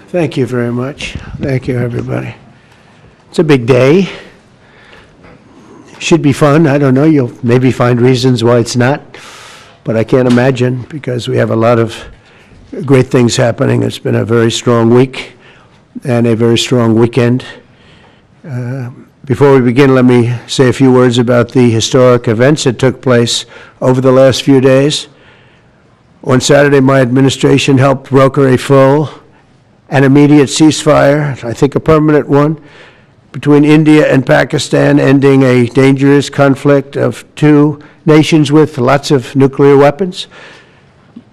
Thank you very much. Thank you, everybody. It's a big day. Should be fun. I don't know. You'll maybe find reasons why it's not, but I can't imagine because we have a lot of great things happening. It's been a very strong week and a very strong weekend. Before we begin, let me say a few words about the historic events that took place over the last few days. On Saturday, my administration helped broker a full and immediate ceasefire, I think a permanent one, between India and Pakistan, ending a dangerous conflict of two nations with lots of nuclear weapons.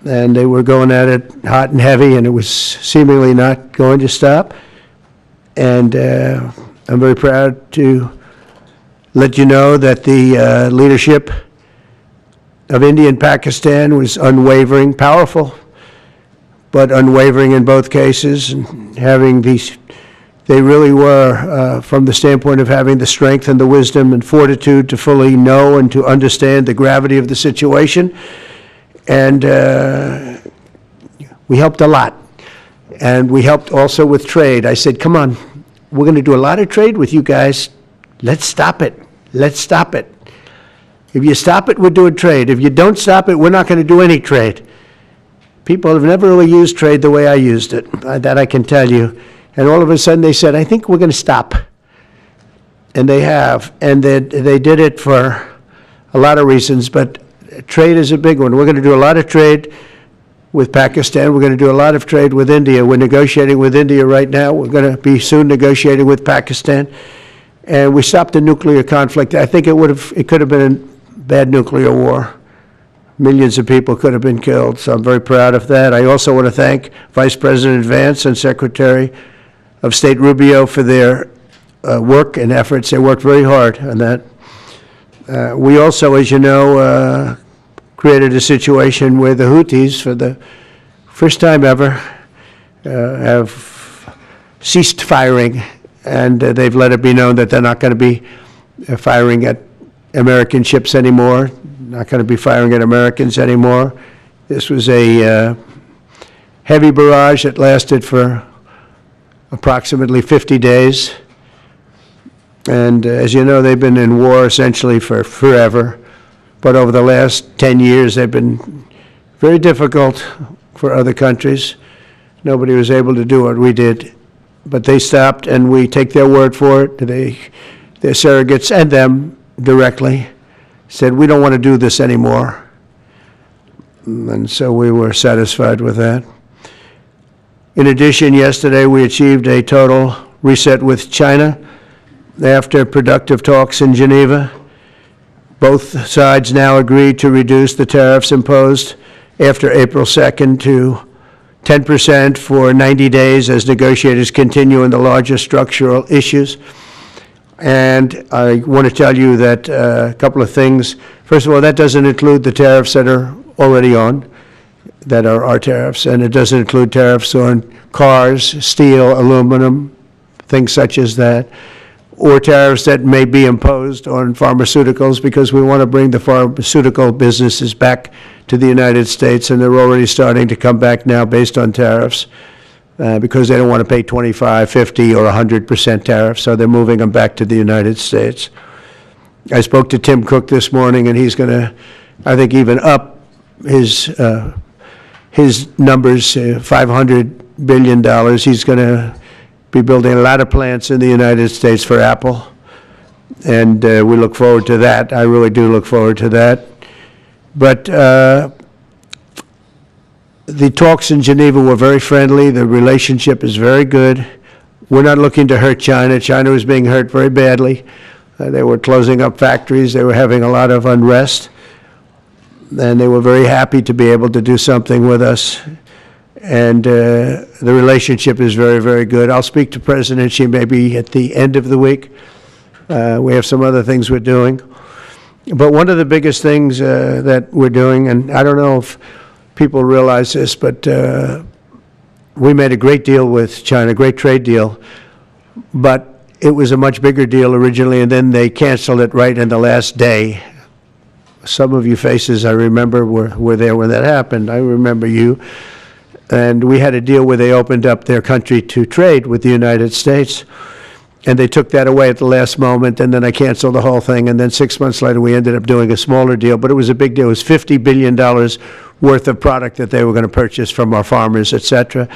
And they were going at it hot and heavy, and it was seemingly not going to stop. And I'm very proud to let you know that the leadership of India and Pakistan was unwavering, powerful, but unwavering in both cases, and having these, they really were, from the standpoint of having the strength and the wisdom and fortitude to fully know and to understand the gravity of the situation. And we helped a lot. And we helped also with trade. I said, come on, we're going to do a lot of trade with you guys. Let's stop it. Let's stop it. If you stop it, we're doing trade. If you don't stop it, we're not going to do any trade. People have never really used trade the way I used it, that I can tell you. And all of a sudden they said, I think we're going to stop. And they have. And they did it for a lot of reasons, but trade is a big one. We're going to do a lot of trade with Pakistan. We're going to do a lot of trade with India. We're negotiating with India right now. We're going to be soon negotiating with Pakistan. And we stopped the nuclear conflict. I think it could have been a bad nuclear war. Millions of people could have been killed, so I'm very proud of that. I also want to thank Vice President Vance and Secretary of State Rubio for their work and efforts. They worked very hard on that. We also, as you know, created a situation where the Houthis, for the first time ever, have ceased firing, and they've let it be known that they're not going to be firing at American ships anymore, not going to be firing at Americans anymore. This was a heavy barrage that lasted for approximately 50 days. And as you know, they've been in war essentially for forever. But over the last 10 years, they've been very difficult for other countries. Nobody was able to do what we did. But they stopped, and we take their word for it. Their surrogates and them directly said, we don't want to do this anymore. And so we were satisfied with that. In addition, yesterday we achieved a total reset with China after productive talks in Geneva. Both sides now agreed to reduce the tariffs imposed after April 2nd to 10% for 90 days as negotiators continue in the larger structural issues. And I want to tell you that a couple of things. First of all, that doesn't include the tariffs that are already on, that are our tariffs, and it doesn't include tariffs on cars, steel, aluminum, things such as that, or tariffs that may be imposed on pharmaceuticals, because we want to bring the pharmaceutical businesses back to the United States, and they're already starting to come back now based on tariffs. Because they don't want to pay 25, 50, or 100% tariffs, so they're moving them back to the United States. I spoke to Tim Cook this morning, and he's going to, I think, even up his numbers, $500 billion. He's going to be building a lot of plants in the United States for Apple, and we look forward to that. I really do look forward to that. But the talks in Geneva were very friendly. The relationship is very good. We're not looking to hurt China. China was being hurt very badly. They were closing up factories. They were having a lot of unrest. And they were very happy to be able to do something with us. And the relationship is very, very good. I'll speak to President Xi maybe at the end of the week. We have some other things we're doing. But one of the biggest things that we're doing, and I don't know if people realize this, but we made a great deal with China, great trade deal, but it was a much bigger deal originally, and then they canceled it right in the last day some of you faces I remember were there when that happened. I remember you. And we had a deal where they opened up their country to trade with the United States. And they took that away at the last moment, and then I canceled the whole thing. And then 6 months later, we ended up doing a smaller deal. But it was a big deal. It was $50 billion worth of product that they were going to purchase from our farmers, et cetera.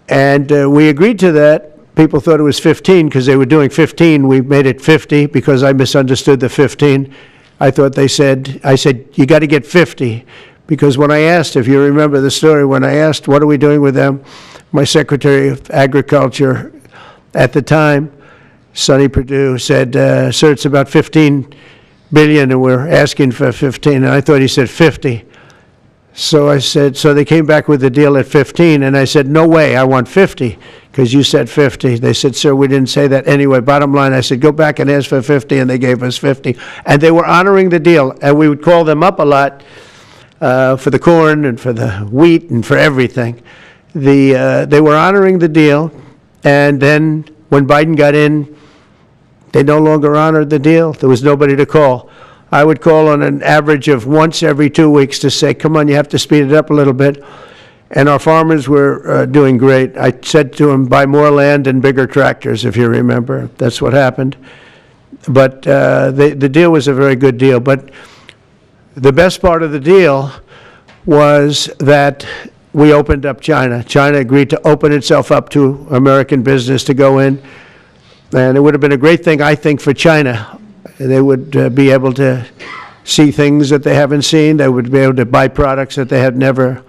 And we agreed to that. People thought it was 15 because they were doing 15. We made it 50 because I misunderstood the 15. I said, you got to get 50. Because when I asked, if you remember the story, when I asked, what are we doing with them? My Secretary of Agriculture at the time, Sonny Perdue, said, sir, it's about 15 billion and we're asking for 15. And I thought he said 50. So I said, so they came back with the deal at 15, and I said, no way, I want 50, because you said 50. They said, sir, we didn't say that. Anyway, bottom line, I said, go back and ask for 50, and they gave us 50. And they were honoring the deal, and we would call them up a lot for the corn and for the wheat and for everything. They were honoring the deal, and then when Biden got in, they no longer honored the deal. There was nobody to call. I would call on an average of once every 2 weeks to say, come on, you have to speed it up a little bit. And our farmers were doing great. I said to them, buy more land and bigger tractors, if you remember. That's what happened. But the deal was a very good deal. But the best part of the deal was that we opened up China. China agreed to open itself up to American business to go in. And it would have been a great thing, I think, for China. They would be able to see things that they haven't seen. They would be able to buy products that they had never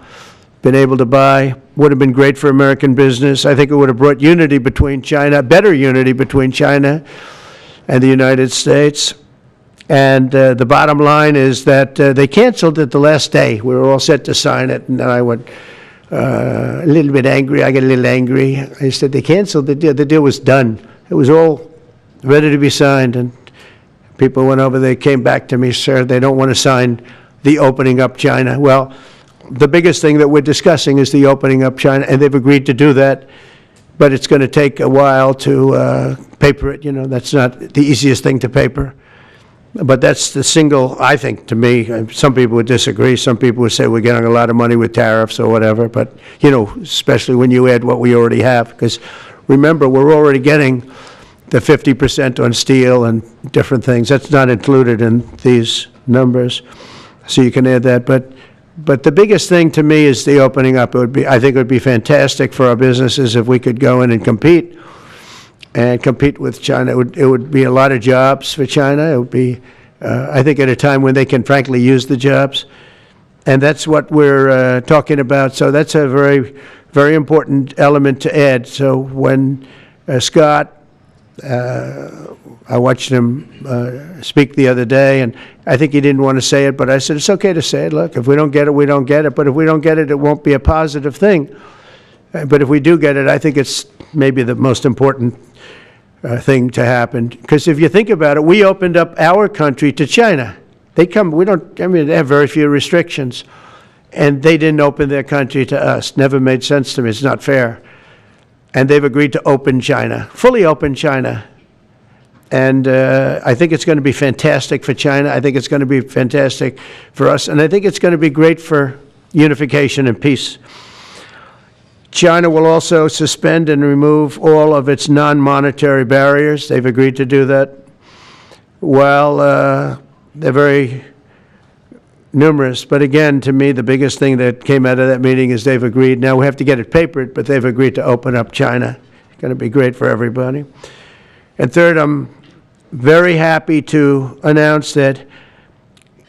been able to buy. Would have been great for American business. I think it would have brought unity between China, better unity between China and the United States. And the bottom line is that they canceled it the last day. We were all set to sign it, and then I went a little bit angry. I got a little angry. I said, they canceled the deal. The deal was done. It was all ready to be signed, and people went over, they came back to me, sir, they don't want to sign the opening up China. Well, the biggest thing that we're discussing is the opening up China, and they've agreed to do that, but it's going to take a while to paper it. You know, that's not the easiest thing to paper. But that's the single, I think, to me, some people would disagree. Some people would say we're getting a lot of money with tariffs or whatever, but, you know, especially when you add what we already have, because remember, we're already getting the 50% on steel and different things. That's not included in these numbers, so you can add that. But the biggest thing to me is the opening up. I think it would be fantastic for our businesses if we could go in and compete with China. It would be a lot of jobs for China. It would be, I think, at a time when they can frankly use the jobs. And that's what we're talking about. So that's a very, very important element to add. So when Scott, I watched him speak the other day, and I think he didn't want to say it, but I said, it's okay to say it. Look, if we don't get it, we don't get it. But if we don't get it, it won't be a positive thing. But if we do get it, I think it's maybe the most important thing to happen. Because if you think about it, we opened up our country to China. They have very few restrictions. And they didn't open their country to us. Never made sense to me. It's not fair. And they've agreed to open China, fully open China. And I think it's going to be fantastic for China. I think it's going to be fantastic for us. And I think it's going to be great for unification and peace. China will also suspend and remove all of its non-monetary barriers. They've agreed to do that. Well, they're very numerous. But again, to me, the biggest thing that came out of that meeting is they've agreed. Now we have to get it papered, but they've agreed to open up China. It's going to be great for everybody. And third, I'm very happy to announce that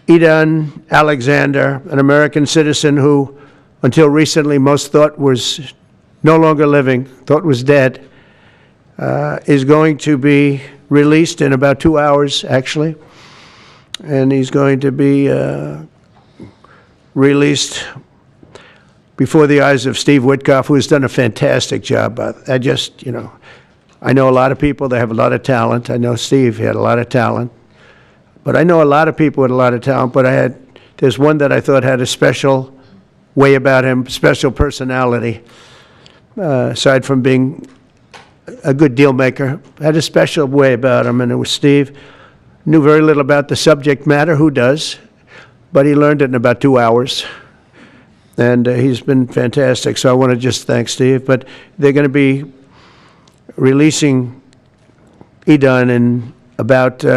Idan Alexander, an American citizen who until recently most thought was no longer living, thought was dead, is going to be released in about 2 hours, actually. And he's going to be released before the eyes of Steve Witkoff, who has done a fantastic job. I know a lot of people that have a lot of talent. I know Steve had a lot of talent. But I know a lot of people with a lot of talent, but there's one that I thought had a special way about him, special personality, aside from being a good deal maker, had a special way about him, and it was Steve. Knew very little about the subject matter. Who does? But he learned it in about 2 hours. And he's been fantastic. So I want to just thank Steve. But they're going to be releasing Idun in about 2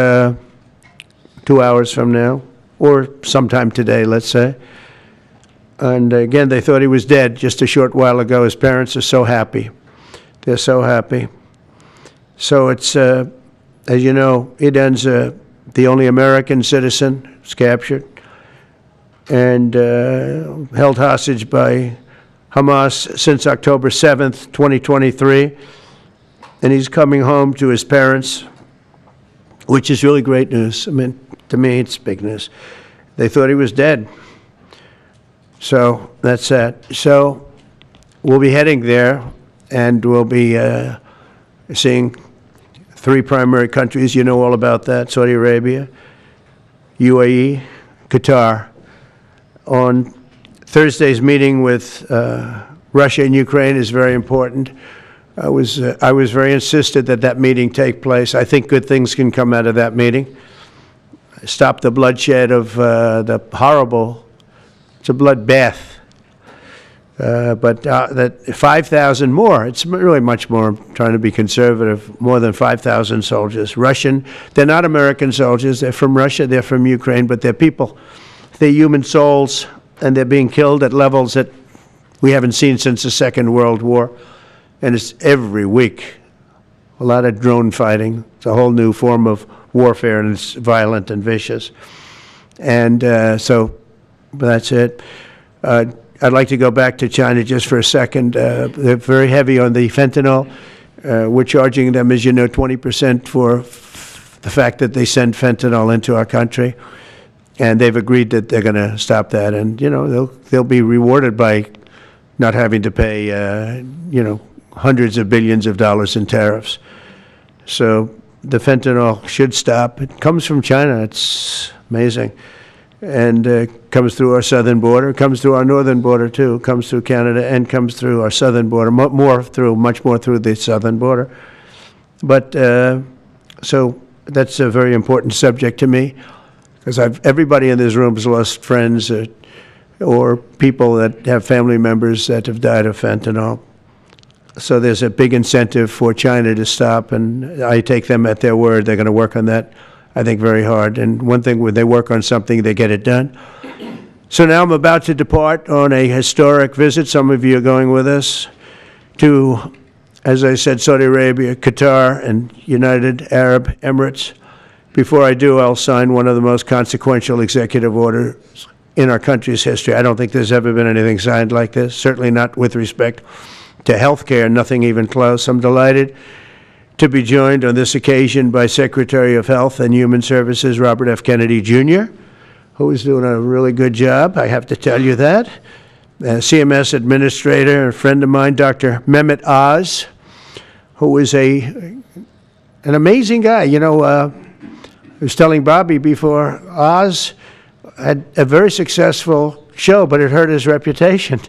hours from now, or sometime today, let's say. And again, they thought he was dead just a short while ago. His parents are so happy. They're so happy. So it's, as you know, Idun's the only American citizen who's captured and held hostage by Hamas since October 7th, 2023. And he's coming home to his parents, which is really great news. I mean, to me, it's big news. They thought he was dead. So that's that. So we'll be heading there, and we'll be seeing 3 primary countries. You know all about that: Saudi Arabia, UAE, Qatar. On Thursday's meeting with Russia and Ukraine is very important. I was very insistent that that meeting take place. I think good things can come out of that meeting. Stop the bloodshed of the horrible, it's a bloodbath. But that 5,000 more, it's really much more, I'm trying to be conservative, more than 5,000 soldiers. Russian, they're not American soldiers, they're from Russia, they're from Ukraine, but they're people. They're human souls, and they're being killed at levels that we haven't seen since the Second World War. And it's every week. A lot of drone fighting. It's a whole new form of warfare, and it's violent and vicious. And so that's it. I'd like to go back to China just for a second. They're very heavy on the fentanyl. We're charging them, as you know, 20% for the fact that they send fentanyl into our country. And they've agreed that they're going to stop that. And, you know, they'll be rewarded by not having to pay, you know, hundreds of billions of dollars in tariffs. So the fentanyl should stop. It comes from China. It's amazing. And comes through our southern border, comes through our northern border too, comes through Canada, and comes through our southern border, much more through the southern border. But so that's a very important subject to me, because everybody in this room has lost friends or people that have family members that have died of fentanyl. So there's a big incentive for China to stop, and I take them at their word. They're going to work on that, I think, very hard. And one thing, when they work on something, they get it done. So now I'm about to depart on a historic visit. Some of you are going with us to, as I said, Saudi Arabia, Qatar, and United Arab Emirates. Before I do, I'll sign one of the most consequential executive orders in our country's history. I don't think there's ever been anything signed like this, certainly not with respect to health care, nothing even close. I'm delighted to be joined on this occasion by Secretary of Health and Human Services, Robert F. Kennedy, Jr., who is doing a really good job, I have to tell you that. CMS Administrator, a friend of mine, Dr. Mehmet Oz, who is an amazing guy. You know, I was telling Bobby before, Oz had a very successful show, but it hurt his reputation.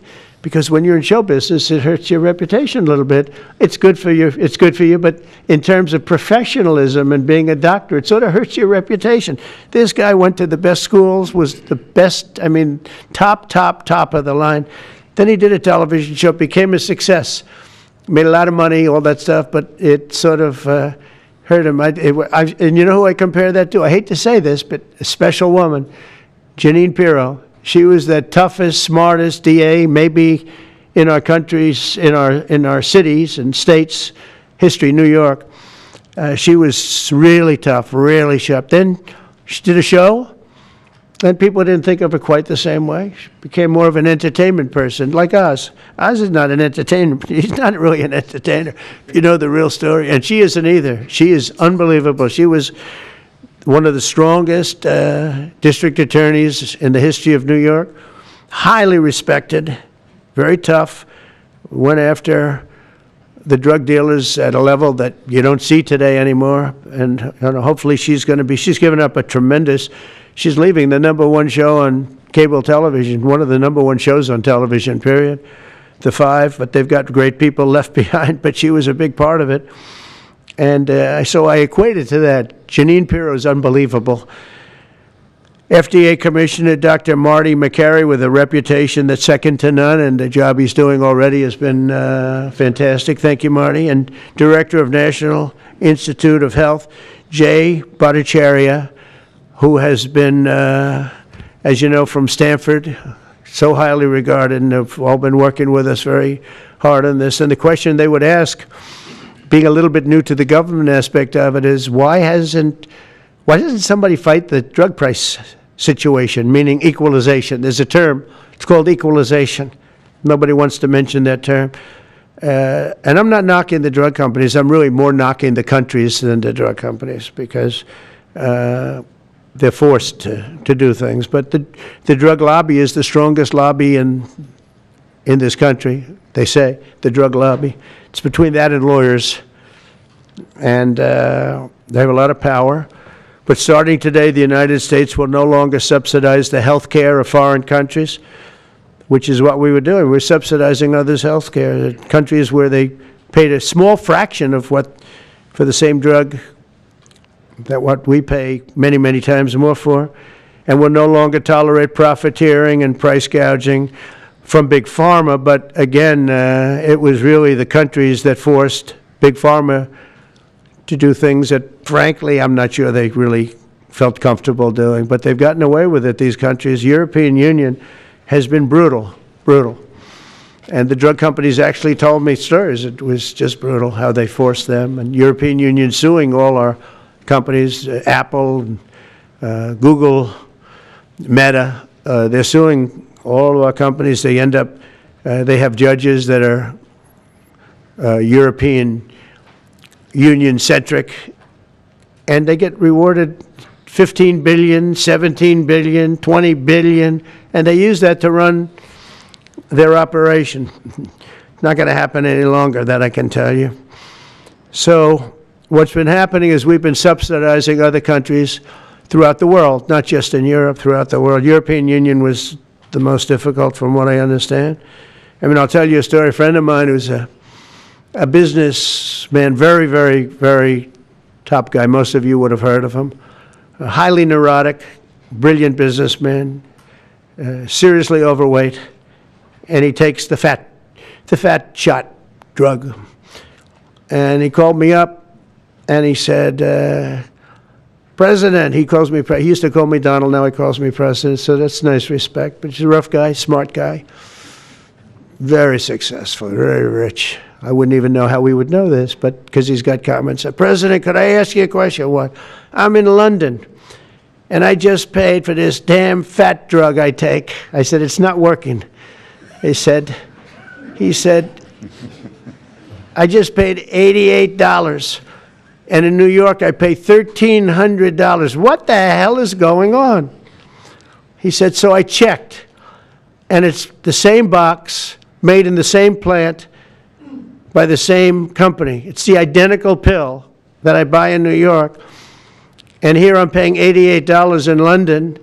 Because when you're in show business, it hurts your reputation a little bit. It's good for you, but in terms of professionalism and being a doctor, it sort of hurts your reputation. This guy went to the best schools, was the best, I mean, top of the line. Then he did a television show, became a success, made a lot of money, all that stuff, but it sort of hurt him. And you know who I compare that to? I hate to say this, but a special woman, Jeanine Pirro. She was the toughest, smartest DA, maybe in our countries, in our cities and states history, New York. She was really tough, really sharp. Then she did a show, and people didn't think of her quite the same way. She became more of an entertainment person, like Oz. Oz is not an entertainer. He's not really an entertainer, if you know the real story. And she isn't either. She is unbelievable. She was one of the strongest district attorneys in the history of New York, highly respected, very tough, went after the drug dealers at a level that you don't see today anymore. And you know, hopefully she's given up a tremendous, she's leaving the #1 show on cable television, one of the #1 shows on television, period, The Five, but they've got great people left behind, but she was a big part of it. And so I equate it to that. Jeanine Pirro is unbelievable. FDA Commissioner Dr. Marty Makary, with a reputation that's second to none, and the job he's doing already has been fantastic. Thank you, Marty. And Director of National Institute of Health, Jay Bhattacharya, who has been, as you know, from Stanford, so highly regarded, and have all been working with us very hard on this. And the question they would ask, being a little bit new to the government aspect of it, is why doesn't somebody fight the drug price situation, meaning equalization? There's a term, it's called equalization. Nobody wants to mention that term. And I'm not knocking the drug companies. I'm really more knocking the countries than the drug companies, because they're forced to do things. But the drug lobby is the strongest lobby in this country, they say, the drug lobby. It's between that and lawyers. And they have a lot of power. But starting today, the United States will no longer subsidize the health care of foreign countries, which is what we were doing. We're subsidizing others' health care. Countries where they paid a small fraction of what, for the same drug, that what we pay many, many times more for. And will no longer tolerate profiteering and price gouging from Big Pharma. But again, it was really the countries that forced Big Pharma to do things that, frankly, I'm not sure they really felt comfortable doing. But they've gotten away with it, these countries. European Union has been brutal. And the drug companies actually told me stories. It was just brutal how they forced them. And European Union suing all our companies, Apple, Google, Meta. They're suing all of our companies. They end up, they have judges that are European Union-centric, and they get rewarded $15 billion, $17 billion, $20 billion, and they use that to run their operation. Not going to happen any longer, that I can tell you. So what's been happening is we've been subsidizing other countries throughout the world, not just in Europe, throughout the world. European Union was the most difficult, from what I understand. I mean, I'll tell you a story. A friend of mine who's a businessman, very, very, very top guy. Most of you would have heard of him. A highly neurotic, brilliant businessman, seriously overweight, and he takes the fat shot drug. And he called me up, and he said, President, he calls me, he used to call me Donald, now he calls me President, so that's nice respect. But he's a rough guy, smart guy, very successful, very rich. I wouldn't even know how we would know this, but because he's got comments. President, could I ask you a question? What? I'm in London, and I just paid for this damn fat drug I take. I said, it's not working. He said, I just paid $88. And in New York, I pay $1,300. What the hell is going on? He said, so I checked, and it's the same box, made in the same plant, by the same company. It's the identical pill that I buy in New York. And here I'm paying $88 in London.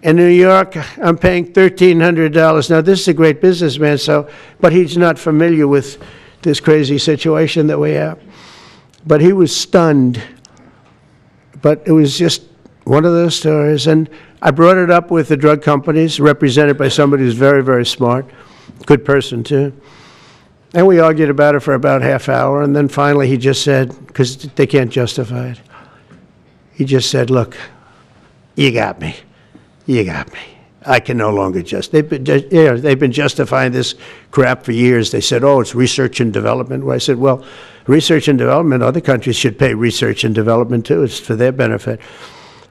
In New York, I'm paying $1,300. Now, this is a great businessman, but he's not familiar with this crazy situation that we have. But he was stunned. But it was just one of those stories. And I brought it up with the drug companies, represented by somebody who's very, very smart, good person too. And we argued about it for about half hour, and then finally he just said, because they can't justify it, he just said, look, you got me. I can no longer they've been justifying this crap for years. They said, oh, it's research and development. Well, I said, well, research and development, other countries should pay research and development too. It's for their benefit.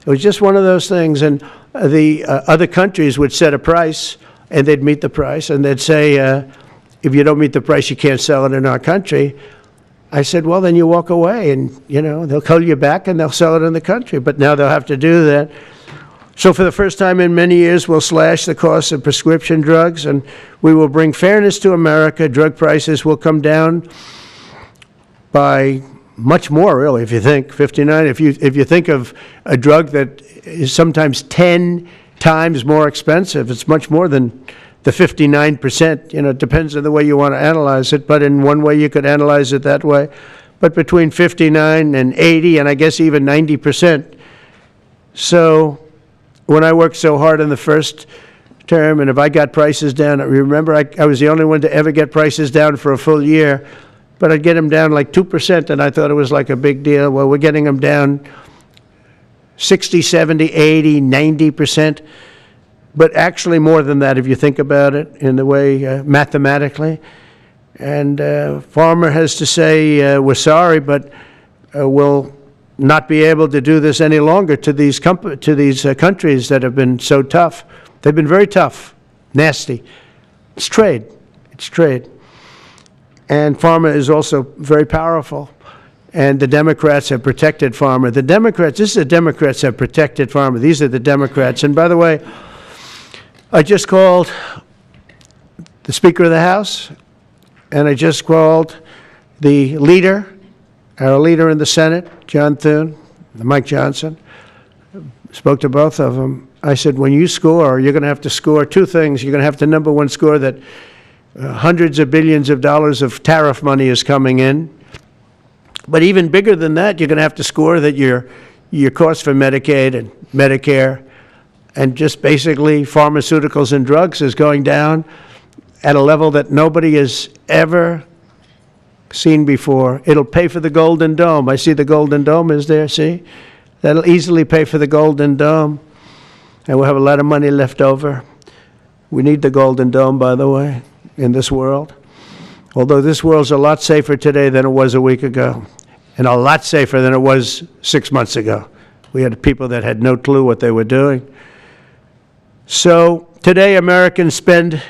It was just one of those things, and the other countries would set a price, and they'd meet the price, and they'd say, if you don't meet the price, you can't sell it in our country. I said, well, then you walk away, and, they'll call you back, and they'll sell it in the country. But now they'll have to do that. So for the first time in many years, we'll slash the cost of prescription drugs, and we will bring fairness to America. Drug prices will come down by much more, really, if you think. 59, if you think of a drug that is sometimes 10 times more expensive, it's much more than the 59%, it depends on the way you want to analyze it, but in one way you could analyze it that way. but between 59 and 80, and I guess even 90%. So when I worked so hard in the first term, and if I got prices down, remember I was the only one to ever get prices down for a full year, but I'd get them down like 2%, and I thought it was like a big deal. Well, we're getting them down 60, 70, 80, 90%, but actually more than that if you think about it in the way mathematically. And Farmer has to say, we're sorry, but we'll not be able to do this any longer to these countries that have been so tough. They've been very tough, nasty. It's trade. It's trade. And Farmer is also very powerful. And the Democrats have protected Farmer. The Democrats, this is the Democrats have protected Farmer. These are the Democrats. And by the way, I just called the Speaker of the House, and I just called the leader, our leader in the Senate, John Thune, Mike Johnson. Spoke to both of them. I said, when you score, you're going to have to score two things. You're going to have to, number one, score that hundreds of billions of dollars of tariff money is coming in. But even bigger than that, you're going to have to score that your cost for Medicaid and Medicare and just basically pharmaceuticals and drugs is going down at a level that nobody has ever seen before. It'll pay for the Golden Dome. I see the Golden Dome is there, see? That'll easily pay for the Golden Dome. And we'll have a lot of money left over. We need the Golden Dome, by the way, in this world. Although this world's a lot safer today than it was a week ago, and a lot safer than it was 6 months ago. We had people that had no clue what they were doing. So today Americans spend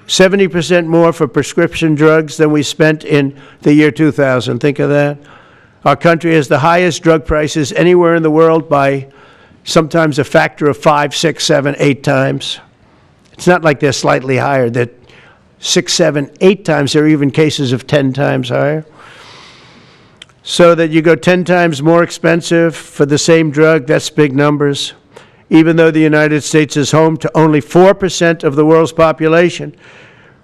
70% more for prescription drugs than we spent in the year 2000. Think of that. Our country has the highest drug prices anywhere in the world by sometimes a factor of 5, 6, 7, 8 times. It's not like they're slightly higher. They're 6, 7, 8 times. There are even cases of 10 times higher. So that you go 10 times more expensive for the same drug, that's big numbers. Even though the United States is home to only 4% of the world's population,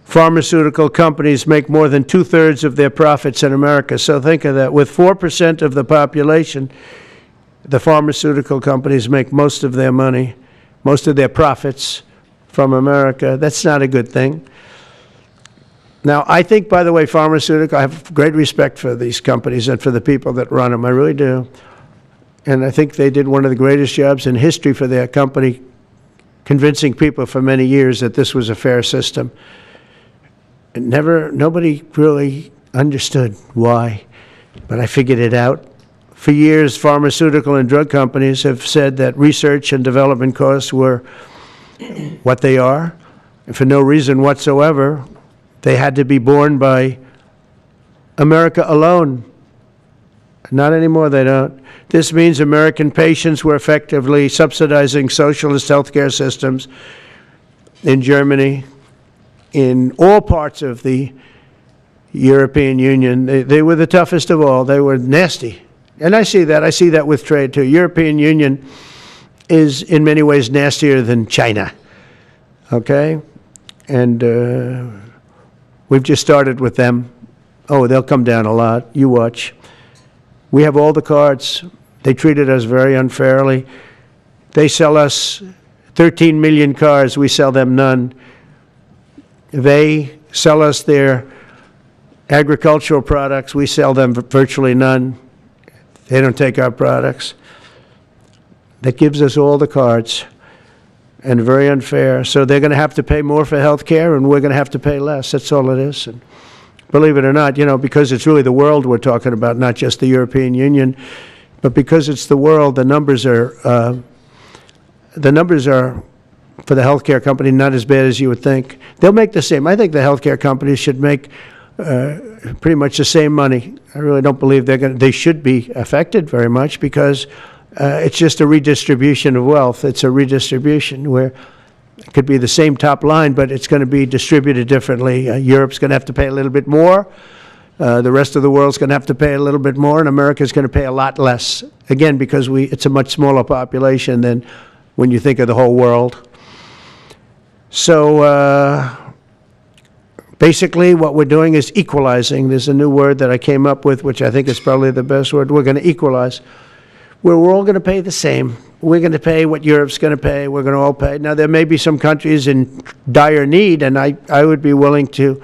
pharmaceutical companies make more than 2/3 of their profits in America. So think of that. With 4% of the population, the pharmaceutical companies make most of their money, most of their profits from America. That's not a good thing. Now, I think, by the way, I have great respect for these companies and for the people that run them. I really do. And I think they did one of the greatest jobs in history for their company, convincing people for many years that this was a fair system. And nobody really understood why, but I figured it out. For years, pharmaceutical and drug companies have said that research and development costs were what they are, and for no reason whatsoever. They had to be borne by America alone. Not anymore, they don't. This means American patients were effectively subsidizing socialist healthcare systems in Germany, in all parts of the European Union. They were the toughest of all. They were nasty. And I see that. I see that with trade, too. European Union is in many ways nastier than China. Okay? And we've just started with them. Oh, they'll come down a lot. You watch. We have all the cards. They treated us very unfairly. They sell us 13 million cars. We sell them none. They sell us their agricultural products. We sell them virtually none. They don't take our products. That gives us all the cards, and very unfair. So they're going to have to pay more for health care, and we're going to have to pay less. That's all it is. And believe it or not, because it's really the world we're talking about, not just the European Union, but because it's the world, the numbers are for the healthcare company not as bad as you would think. They'll make the same. I think the healthcare companies should make pretty much the same money. I really don't believe they should be affected very much, because it's just a redistribution of wealth. It's a redistribution where it could be the same top line, but it's going to be distributed differently. Europe's going to have to pay a little bit more. The rest of the world's going to have to pay a little bit more, and America's going to pay a lot less. Again, because it's a much smaller population than when you think of the whole world. So Basically, what we're doing is equalizing. There's a new word that I came up with, which I think is probably the best word. We're going to equalize. We're all going to pay the same. We're going to pay what Europe's going to pay. We're going to all pay. Now, there may be some countries in dire need, and I would be willing to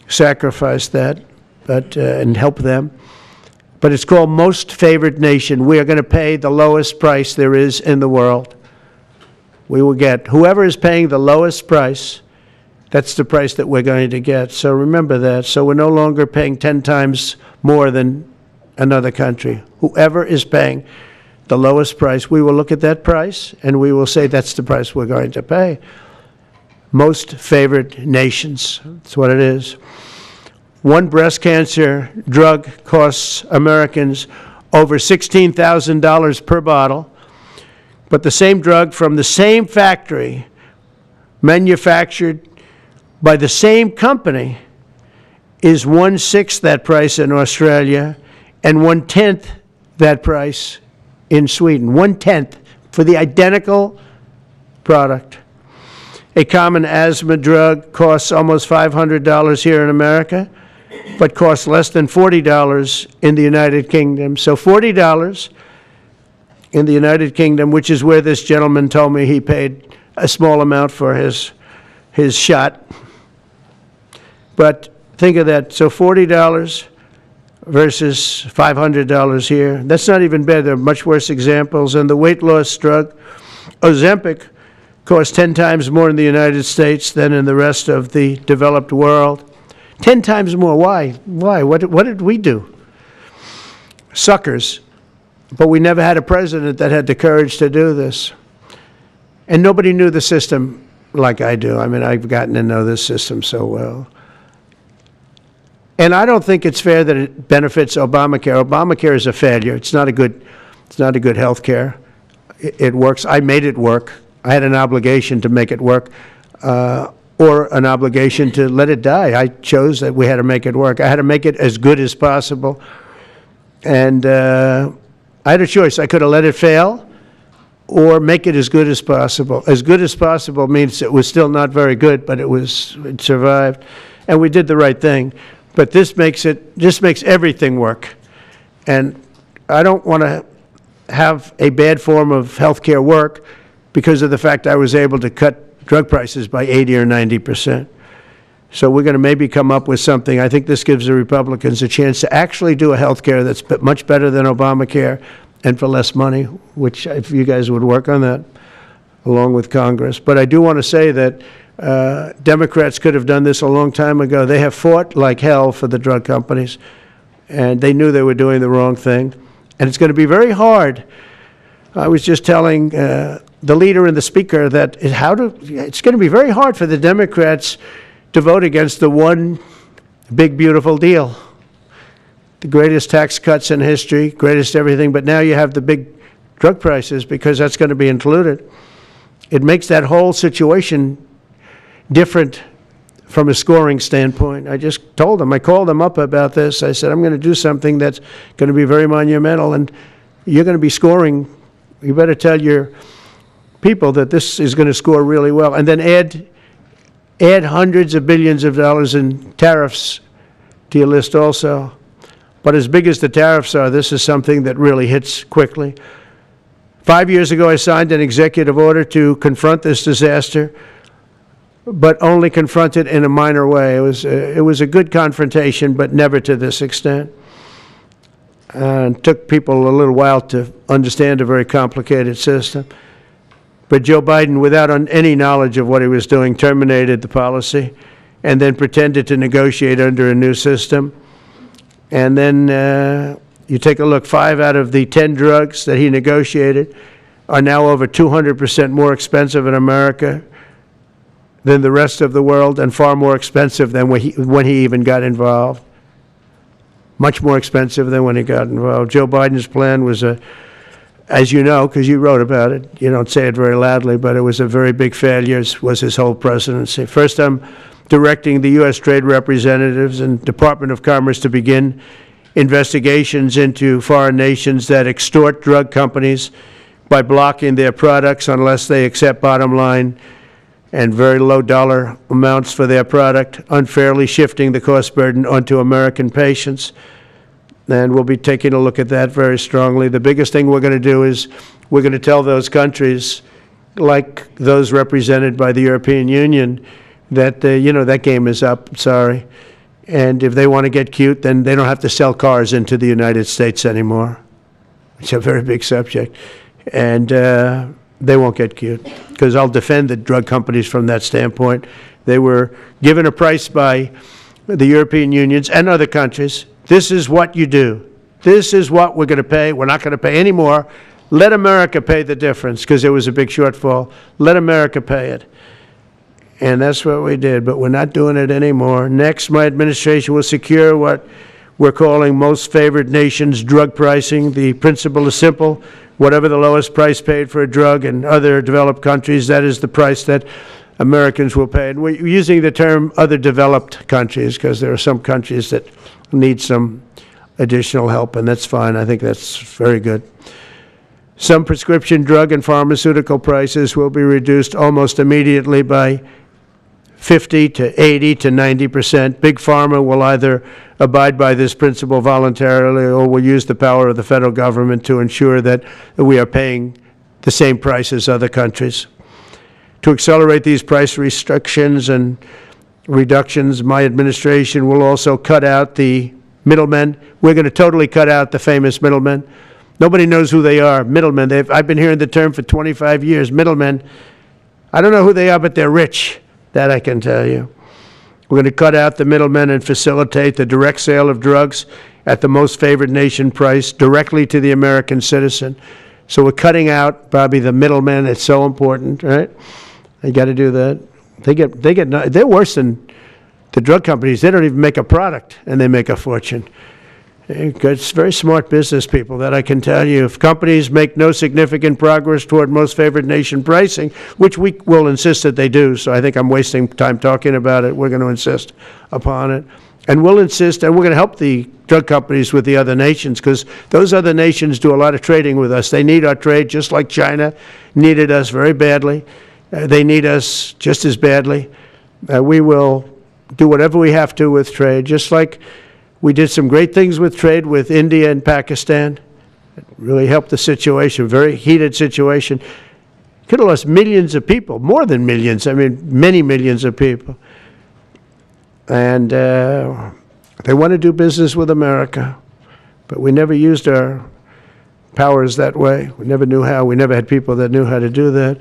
sacrifice that and help them. But it's called Most Favored Nation. We are going to pay the lowest price there is in the world. We will get whoever is paying the lowest price. That's the price that we're going to get. So remember that. So we're no longer paying 10 times more than another country. Whoever is paying the lowest price, we will look at that price and we will say that's the price we're going to pay. Most favored nations. That's what it is. One breast cancer drug costs Americans over $16,000 per bottle, but the same drug from the same factory, manufactured by the same company, is 1/6 that price in Australia and 1/10 that price in Sweden. 1/10 for the identical product. A common asthma drug costs almost $500 here in America, but costs less than $40 in the United Kingdom. So $40 in the United Kingdom, which is where this gentleman told me he paid a small amount for his shot. But think of that. So $40 versus $500 here. That's not even bad. There are much worse examples. And the weight loss drug, Ozempic, costs 10 times more in the United States than in the rest of the developed world. 10 times more. Why? Why? What did we do? Suckers. But we never had a president that had the courage to do this. And nobody knew the system like I do. I mean, I've gotten to know this system so well. And I don't think it's fair that it benefits Obamacare. Obamacare is a failure. It's not a good health care. It works. I made it work. I had an obligation to make it work, or an obligation to let it die. I chose that we had to make it work. I had to make it as good as possible. And I had a choice. I could have let it fail or make it as good as possible. As good as possible means it was still not very good, but it survived. And we did the right thing. But this makes everything work. And I don't want to have a bad form of health care work because of the fact I was able to cut drug prices by 80 or 90%. So we're going to maybe come up with something. I think this gives the Republicans a chance to actually do a health care that's much better than Obamacare and for less money, which if you guys would work on that along with Congress. But I do want to say that Democrats could have done this a long time ago. They have fought like hell for the drug companies, and they knew they were doing the wrong thing. And it's going to be very hard. I was just telling the leader and the speaker that it's going to be very hard for the Democrats to vote against the one big, beautiful deal. The greatest tax cuts in history, greatest everything, but now you have the big drug prices because that's going to be included. It makes that whole situation different from a scoring standpoint. I just told them, I called them up about this. I said, I'm going to do something that's going to be very monumental, and you're going to be scoring. You better tell your people that this is going to score really well. And then add hundreds of billions of dollars in tariffs to your list also. But as big as the tariffs are, this is something that really hits quickly. 5 years ago, I signed an executive order to confront this disaster, but only confront it in a minor way. It was a good confrontation, but never to this extent. And it took people a little while to understand a very complicated system. But Joe Biden, without any knowledge of what he was doing, terminated the policy and then pretended to negotiate under a new system. And then you take a look, 5 out of the 10 drugs that he negotiated are now over 200% more expensive in America than the rest of the world, and far more expensive than when he even got involved. Much more expensive than when he got involved. Joe Biden's plan was as you know, because you wrote about it, you don't say it very loudly, but it was a very big failure, was his whole presidency. First, I'm directing the U.S. Trade Representatives and Department of Commerce to begin investigations into foreign nations that extort drug companies by blocking their products unless they accept bottom line and very low dollar amounts for their product, unfairly shifting the cost burden onto American patients. And we'll be taking a look at that very strongly. The biggest thing we're going to do is we're going to tell those countries, like those represented by the European Union, that, that game is up, sorry. And if they want to get cute, then they don't have to sell cars into the United States anymore. It's a very big subject. And they won't get cute, because I'll defend the drug companies from that standpoint. They were given a price by the European unions and other countries. This is what you do. This is what we're going to pay. We're not going to pay any more. Let America pay the difference, because there was a big shortfall. Let America pay it. And that's what we did, but we're not doing it anymore. Next, my administration will secure what we're calling most favored nations drug pricing. The principle is simple. Whatever the lowest price paid for a drug in other developed countries, that is the price that Americans will pay. And we're using the term other developed countries because there are some countries that need some additional help, and that's fine. I think that's very good. Some prescription drug and pharmaceutical prices will be reduced almost immediately by 50 to 80 to 90%. Big Pharma will either abide by this principle voluntarily or will use the power of the federal government to ensure that we are paying the same price as other countries. To accelerate these price restrictions and reductions, my administration will also cut out the middlemen. We're going to totally cut out the famous middlemen. Nobody knows who they are, middlemen. I've been hearing the term for 25 years, middlemen. I don't know who they are, but they're rich. That I can tell you. We're going to cut out the middlemen and facilitate the direct sale of drugs at the most favored nation price directly to the American citizen. So we're cutting out probably the middlemen. It's so important, right? You got to do that. They're worse than the drug companies. They don't even make a product, and they make a fortune. It's very smart business people, that I can tell you. If companies make no significant progress toward most favored nation pricing, which we will insist that they do, so I think I'm wasting time talking about it. We're going to insist upon it. And we'll insist, and we're going to help the drug companies with the other nations, because those other nations do a lot of trading with us. They need our trade, just like China needed us very badly. They need us just as badly. We will do whatever we have to with trade, just like we did some great things with trade with India and Pakistan. It really helped the situation, very heated situation. Could have lost millions of people, more than millions, I mean, many millions of people. And they want to do business with America, but we never used our powers that way. We never knew how. We never had people that knew how to do that.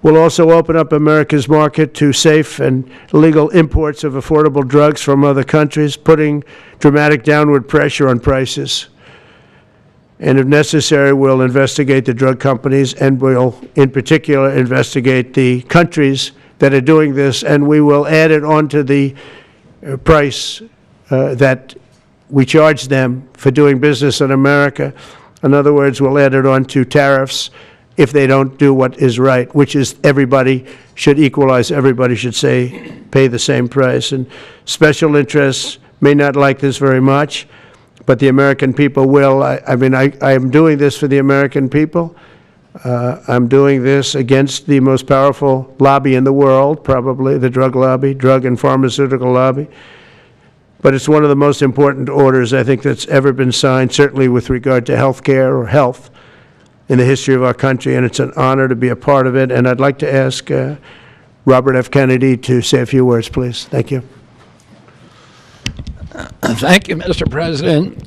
We'll also open up America's market to safe and legal imports of affordable drugs from other countries, putting dramatic downward pressure on prices. And if necessary, we'll investigate the drug companies, and we'll, in particular, investigate the countries that are doing this, and we will add it onto the price that we charge them for doing business in America. In other words, we'll add it onto tariffs if they don't do what is right, which is everybody should equalize, everybody should pay the same price. And special interests may not like this very much, but the American people will. I am doing this for the American people. I'm doing this against the most powerful lobby in the world, probably the drug lobby, drug and pharmaceutical lobby. But it's one of the most important orders, I think, that's ever been signed, certainly with regard to health care or health in the history of our country, and it's an honor to be a part of it. And I'd like to ask Robert F. Kennedy to say a few words, please. Thank you. Thank you, Mr. President.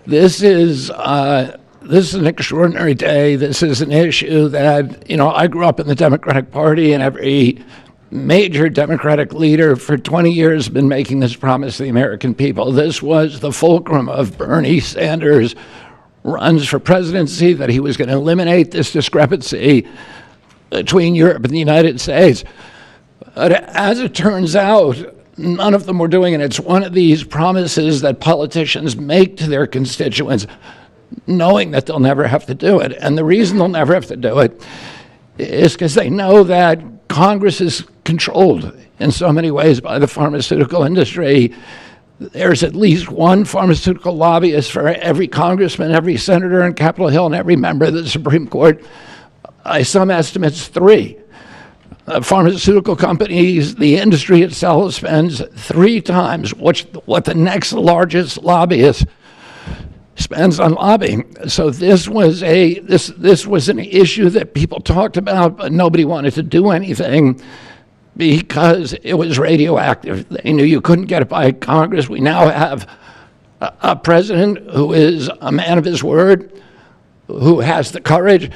This is an extraordinary day. This is an issue that, I grew up in the Democratic Party, and every major Democratic leader for 20 years has been making this promise to the American people. This was the fulcrum of Bernie Sanders' runs for presidency, that he was going to eliminate this discrepancy between Europe and the United States. But as it turns out, none of them were doing it. It's one of these promises that politicians make to their constituents, knowing that they'll never have to do it. And the reason they'll never have to do it is because they know that Congress is controlled in so many ways by the pharmaceutical industry. There's at least one pharmaceutical lobbyist for every congressman, every senator in Capitol Hill, and every member of the Supreme Court. By some estimates, 3. Pharmaceutical companies, the industry itself spends 3 times what the next largest lobbyist spends on lobbying. So this was an issue that people talked about, but nobody wanted to do anything because it was radioactive. They knew you couldn't get it by Congress. We now have a president who is a man of his word, who has the courage.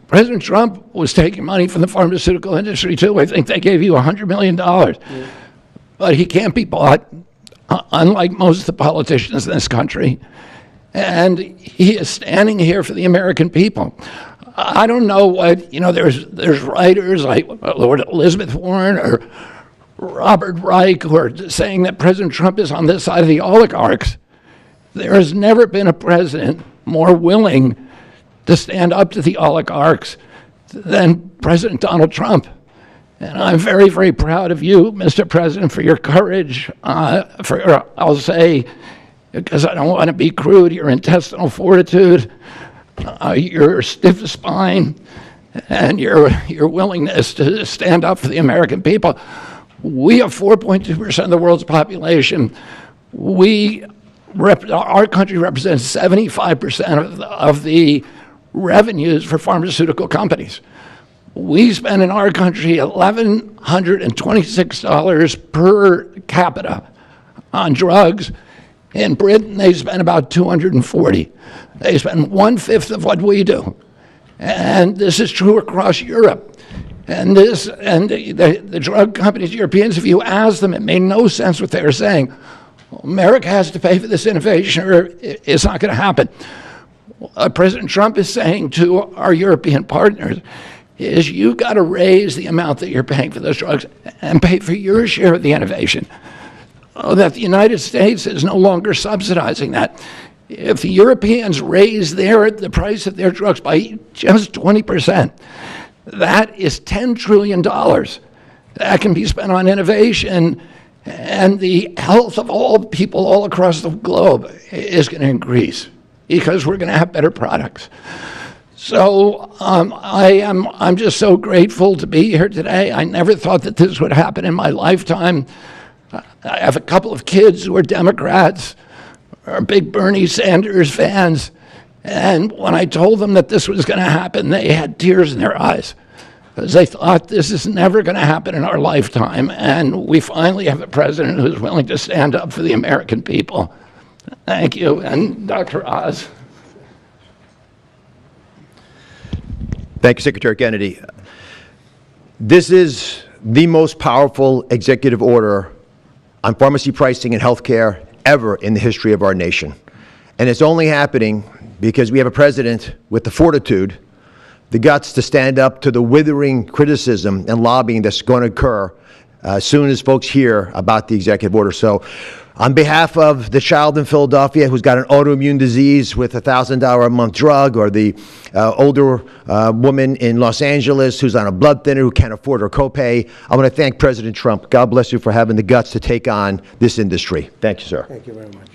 President Trump was taking money from the pharmaceutical industry too. I think they gave you $100 million. Yeah. But he can't be bought, unlike most of the politicians in this country. And he is standing here for the American people. I don't know what, there's writers like Lord Elizabeth Warren or Robert Reich who are saying that President Trump is on this side of the oligarchs. There has never been a president more willing to stand up to the oligarchs than President Donald Trump. And I'm very, very proud of you, Mr. President, for your courage, I'll say, because I don't want to be crude, your intestinal fortitude, your stiff spine, and your willingness to stand up for the American people. We have 4.2% of the world's population. Our country represents 75% of the revenues for pharmaceutical companies. We spend in our country $1,126 per capita on drugs. In Britain, they spend about $240. They spend 1/5 of what we do. And this is true across Europe. And the drug companies, Europeans, if you ask them, it made no sense what they were saying. America has to pay for this innovation or it's not going to happen. President Trump is saying to our European partners is you've got to raise the amount that you're paying for those drugs and pay for your share of the innovation. That the United States is no longer subsidizing that. If the Europeans raise the price of their drugs by just 20%, that is $10 trillion. That can be spent on innovation, and the health of all people all across the globe is going to increase because we're going to have better products. So I'm just so grateful to be here today. I never thought that this would happen in my lifetime. I have a couple of kids who are Democrats, are big Bernie Sanders fans, and when I told them that this was going to happen, they had tears in their eyes because they thought this is never going to happen in our lifetime, and we finally have a president who's willing to stand up for the American people. Thank you, and Dr. Oz. Thank you, Secretary Kennedy. This is the most powerful executive order on pharmacy pricing and healthcare ever in the history of our nation. And it's only happening because we have a president with the fortitude, the guts to stand up to the withering criticism and lobbying that's going to occur as soon as folks hear about the executive order. So on behalf of the child in Philadelphia who's got an autoimmune disease with a $1,000 a month drug, or the older woman in Los Angeles who's on a blood thinner who can't afford her copay, I want to thank President Trump. God bless you for having the guts to take on this industry. Thank you, sir. Thank you very much.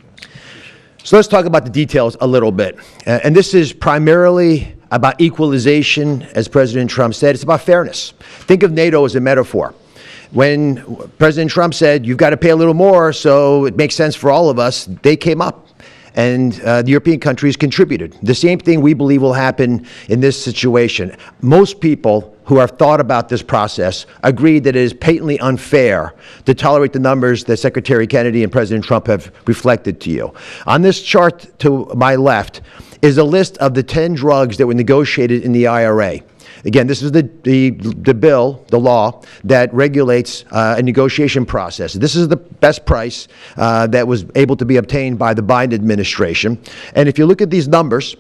So let's talk about the details a little bit. And this is primarily about equalization, as President Trump said. It's about fairness. Think of NATO as a metaphor. When President Trump said, you've got to pay a little more so it makes sense for all of us, they came up. And the European countries contributed. The same thing we believe will happen in this situation. Most people who have thought about this process agree that it is patently unfair to tolerate the numbers that Secretary Kennedy and President Trump have reflected to you. On this chart to my left is a list of the 10 drugs that were negotiated in the IRA. Again, this is the bill, the law, that regulates a negotiation process. This is the best price that was able to be obtained by the Biden administration. And if you look at these numbers,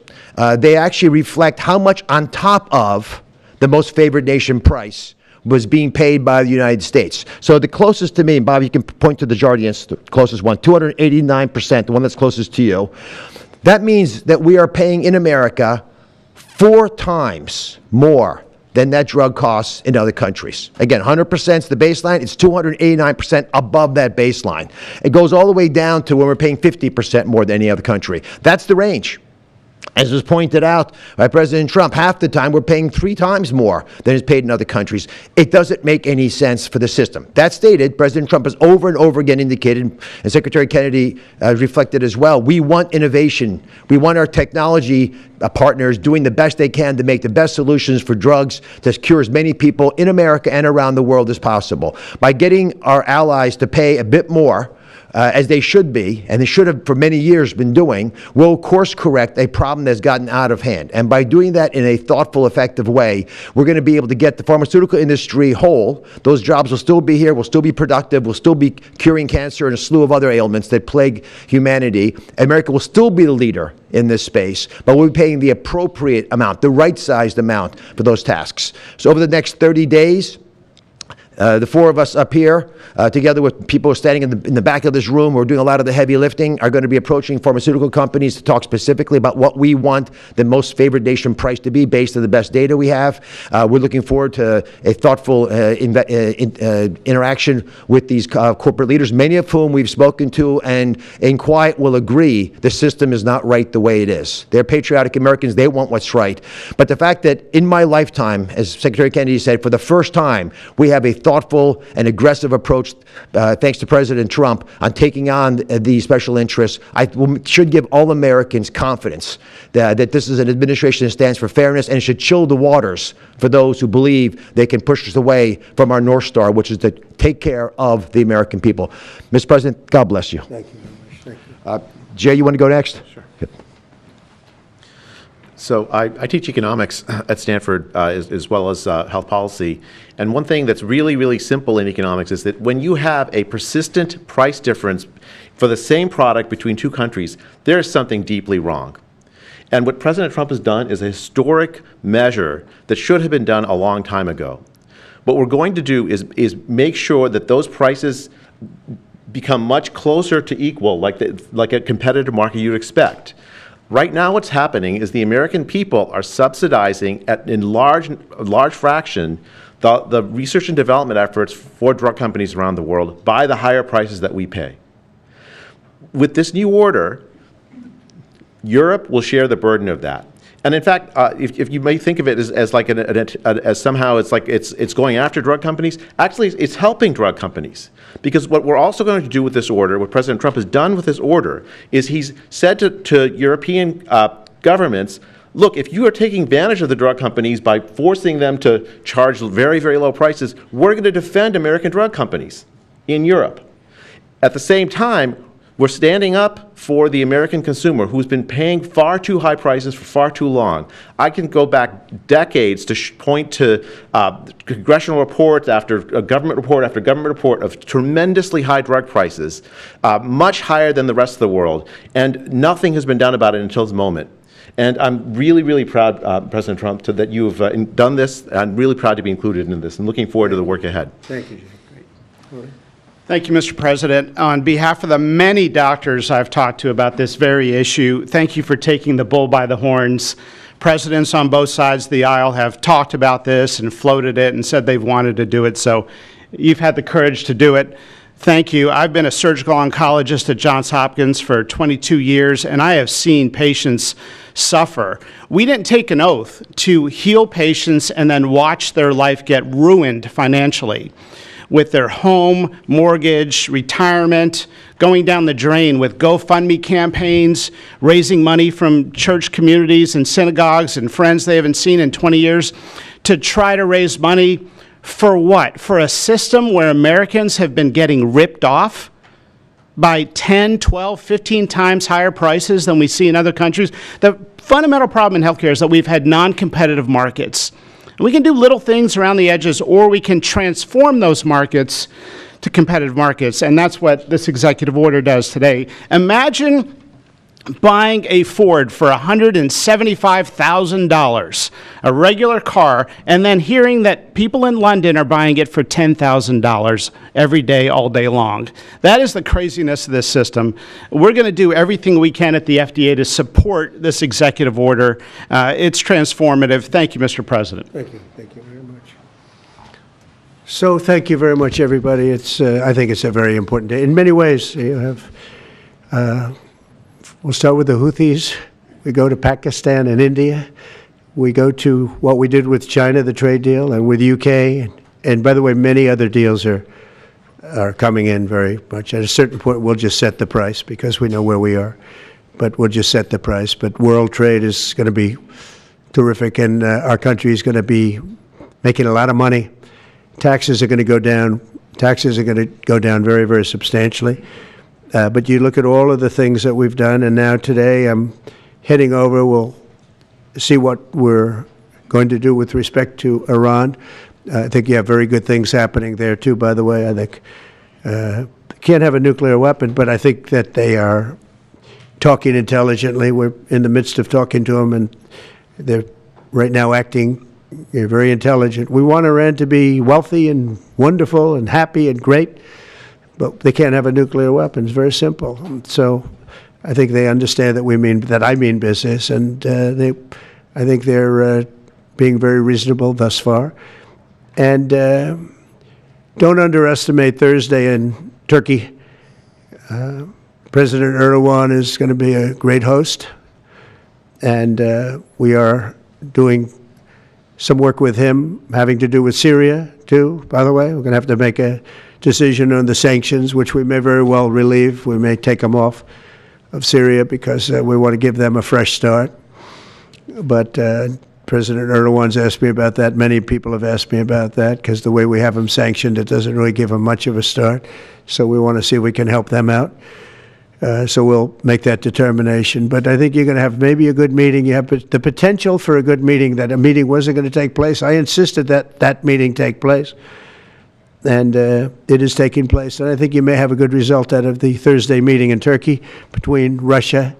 they actually reflect how much on top of the most favored nation price was being paid by the United States. So the closest to me, and Bob, you can point to the Jardiance, the closest one, 289%, the one that's closest to you. That means that we are paying in America 4 times more than that drug costs in other countries. Again, 100% is the baseline. It's 289% above that baseline. It goes all the way down to when we're paying 50% more than any other country. That's the range. As was pointed out by President Trump, half the time we're paying 3 times more than is paid in other countries. It doesn't make any sense for the system. That stated, President Trump has over and over again indicated, and Secretary Kennedy reflected as well, we want innovation. We want our technology partners doing the best they can to make the best solutions for drugs to cure as many people in America and around the world as possible. By getting our allies to pay a bit more, as they should be, and they should have for many years been doing, will course correct a problem that's gotten out of hand. And by doing that in a thoughtful, effective way, we're going to be able to get the pharmaceutical industry whole. Those jobs will still be here, will still be productive, will still be curing cancer and a slew of other ailments that plague humanity. America will still be the leader in this space, but we'll be paying the appropriate amount, the right-sized amount for those tasks. So over the next 30 days, the 4 of us up here, together with people standing in the back of this room who are doing a lot of the heavy lifting, are going to be approaching pharmaceutical companies to talk specifically about what we want the most favored nation price to be based on the best data we have. We're looking forward to a thoughtful interaction with these corporate leaders, many of whom we've spoken to and in quiet will agree the system is not right the way it is. They're patriotic Americans. They want what's right. But the fact that in my lifetime, as Secretary Kennedy said, for the first time, we have a thoughtful and aggressive approach, thanks to President Trump, on taking on the special interests, should give all Americans confidence that this is an administration that stands for fairness, and it should chill the waters for those who believe they can push us away from our North Star, which is to take care of the American people. Mr. President, God bless you. Thank you very much. Thank you. Jay, you want to go next? Sure. So I teach economics at Stanford as well as health policy. And one thing that's really, really simple in economics is that when you have a persistent price difference for the same product between 2 countries, there's something deeply wrong. And what President Trump has done is a historic measure that should have been done a long time ago. What we're going to do is make sure that those prices become much closer to equal, like a competitive market you'd expect. Right now what's happening is the American people are subsidizing in large fraction the research and development efforts for drug companies around the world by the higher prices that we pay. With this new order, Europe will share the burden of that. And in fact, if you may think of it as like as somehow it's going after drug companies, actually it's helping drug companies. Because what we're also going to do with this order, what President Trump has done with this order, is he's said to European governments, look, if you are taking advantage of the drug companies by forcing them to charge very, very low prices, we're going to defend American drug companies in Europe. At the same time, we're standing up for the American consumer who's been paying far too high prices for far too long. I can go back decades to point to congressional reports after government report after government report of tremendously high drug prices, much higher than the rest of the world, and nothing has been done about it until this moment. And I'm really, really proud, President Trump, that you've done this. I'm really proud to be included in this and looking forward to the work ahead. Thank you, Jay. Great. All right. Thank you, Mr. President. On behalf of the many doctors I've talked to about this very issue, thank you for taking the bull by the horns. Presidents on both sides of the aisle have talked about this and floated it and said they've wanted to do it, so you've had the courage to do it. Thank you. I've been a surgical oncologist at Johns Hopkins for 22 years, and I have seen patients suffer. We didn't take an oath to heal patients and then watch their life get ruined financially, with their home, mortgage, retirement, going down the drain with GoFundMe campaigns, raising money from church communities and synagogues and friends they haven't seen in 20 years to try to raise money for what? For a system where Americans have been getting ripped off by 10, 12, 15 times higher prices than we see in other countries. The fundamental problem in healthcare is that we've had non-competitive markets. We can do little things around the edges, or we can transform those markets to competitive markets, and that's what this executive order does today. Imagine buying a Ford for $175,000, a regular car, and then hearing that people in London are buying it for $10,000 every day, all day long. That is the craziness of this system. We're going to do everything we can at the FDA to support this executive order. It's transformative. Thank you, Mr. President. Thank you. Thank you very much. So thank you very much, everybody. I think it's a very important day. In many ways, you have... we'll start with the Houthis. We go to Pakistan and India. We go to what we did with China, the trade deal, and with UK. And by the way, many other deals are coming in very much. At a certain point, we'll just set the price because we know where we are. But we'll just set the price. But world trade is going to be terrific, and our country is going to be making a lot of money. Taxes are going to go down. Taxes are going to go down very, very substantially. But you look at all of the things that we've done, and now today I'm heading over. We'll see what we're going to do with respect to Iran. I think you have very good things happening there, too, by the way. I think can't have a nuclear weapon, but I think that they are talking intelligently. We're in the midst of talking to them, and they're right now acting very intelligent. We want Iran to be wealthy and wonderful and happy and great, but they can't have a nuclear weapon. It's very simple. So I think they understand that I mean business, and I think they're being very reasonable thus far. And don't underestimate Thursday in Turkey. President Erdogan is going to be a great host, and we are doing some work with him having to do with Syria, too, by the way. We're going to have to make a decision on the sanctions, which we may very well relieve. We may take them off of Syria because we want to give them a fresh start. But President Erdogan's asked me about that. Many people have asked me about that because the way we have them sanctioned, it doesn't really give them much of a start. So we want to see if we can help them out. So we'll make that determination. But I think you're going to have maybe a good meeting. You have the potential for a good meeting, that a meeting wasn't going to take place. I insisted that that meeting take place. And it is taking place. And I think you may have a good result out of the Thursday meeting in Turkey between Russia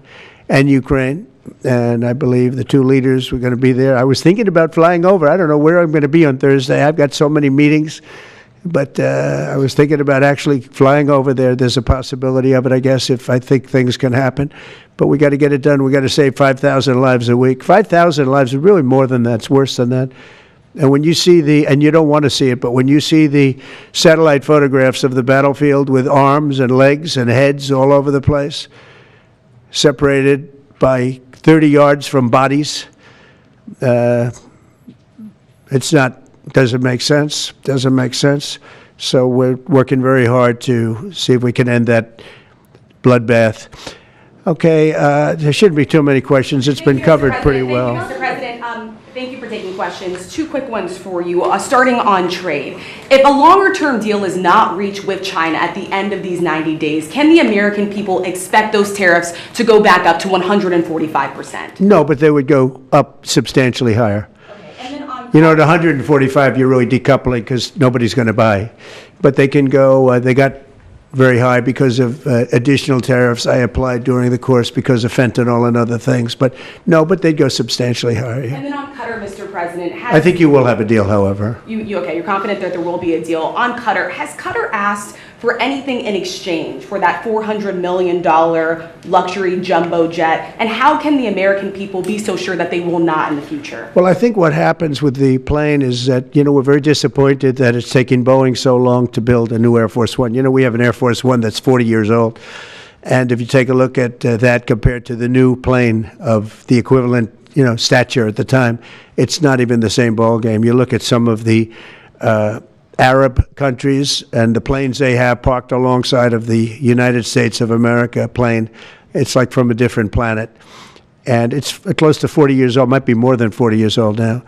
and Ukraine. And I believe the two leaders were going to be there. I was thinking about flying over. I don't know where I'm going to be on Thursday. I've got so many meetings. But I was thinking about actually flying over there. There's a possibility of it, I guess, if I think things can happen. But we got to get it done. We got to save 5,000 lives a week. 5,000 lives is really more than that. It's worse than that. And when you see and you don't want to see it, but when you see the satellite photographs of the battlefield with arms and legs and heads all over the place, separated by 30 yards from bodies, doesn't make sense. Doesn't make sense. So we're working very hard to see if we can end that bloodbath. Okay, there shouldn't be too many questions. It's been covered pretty well. Mr. President, thank you for taking questions. Two quick ones for you, starting on trade. If a longer-term deal is not reached with China at the end of these 90 days, can the American people expect those tariffs to go back up to 145%? No, but they would go up substantially higher. And then on You know, at 145, you're really decoupling because nobody's going to buy. But they can go, they got very high because of additional tariffs I applied during the course because of fentanyl and other things. But no, but they'd go substantially higher. And then on Qatar, Mr. President, I think you will have a deal, however. Okay, you're confident that there will be a deal. On Qatar, has Qatar asked for anything in exchange for that $400 million luxury jumbo jet? And how can the American people be so sure that they will not in the future? Well, I think what happens with the plane is that, we're very disappointed that it's taking Boeing so long to build a new Air Force One. We have an Air Force One that's 40 years old. And if you take a look at that compared to the new plane of the equivalent, stature at the time, it's not even the same ballgame. You look at some of the Arab countries and the planes they have parked alongside of the United States of America plane, it's like from a different planet. And it's close to 40 years old, might be more than 40 years old now.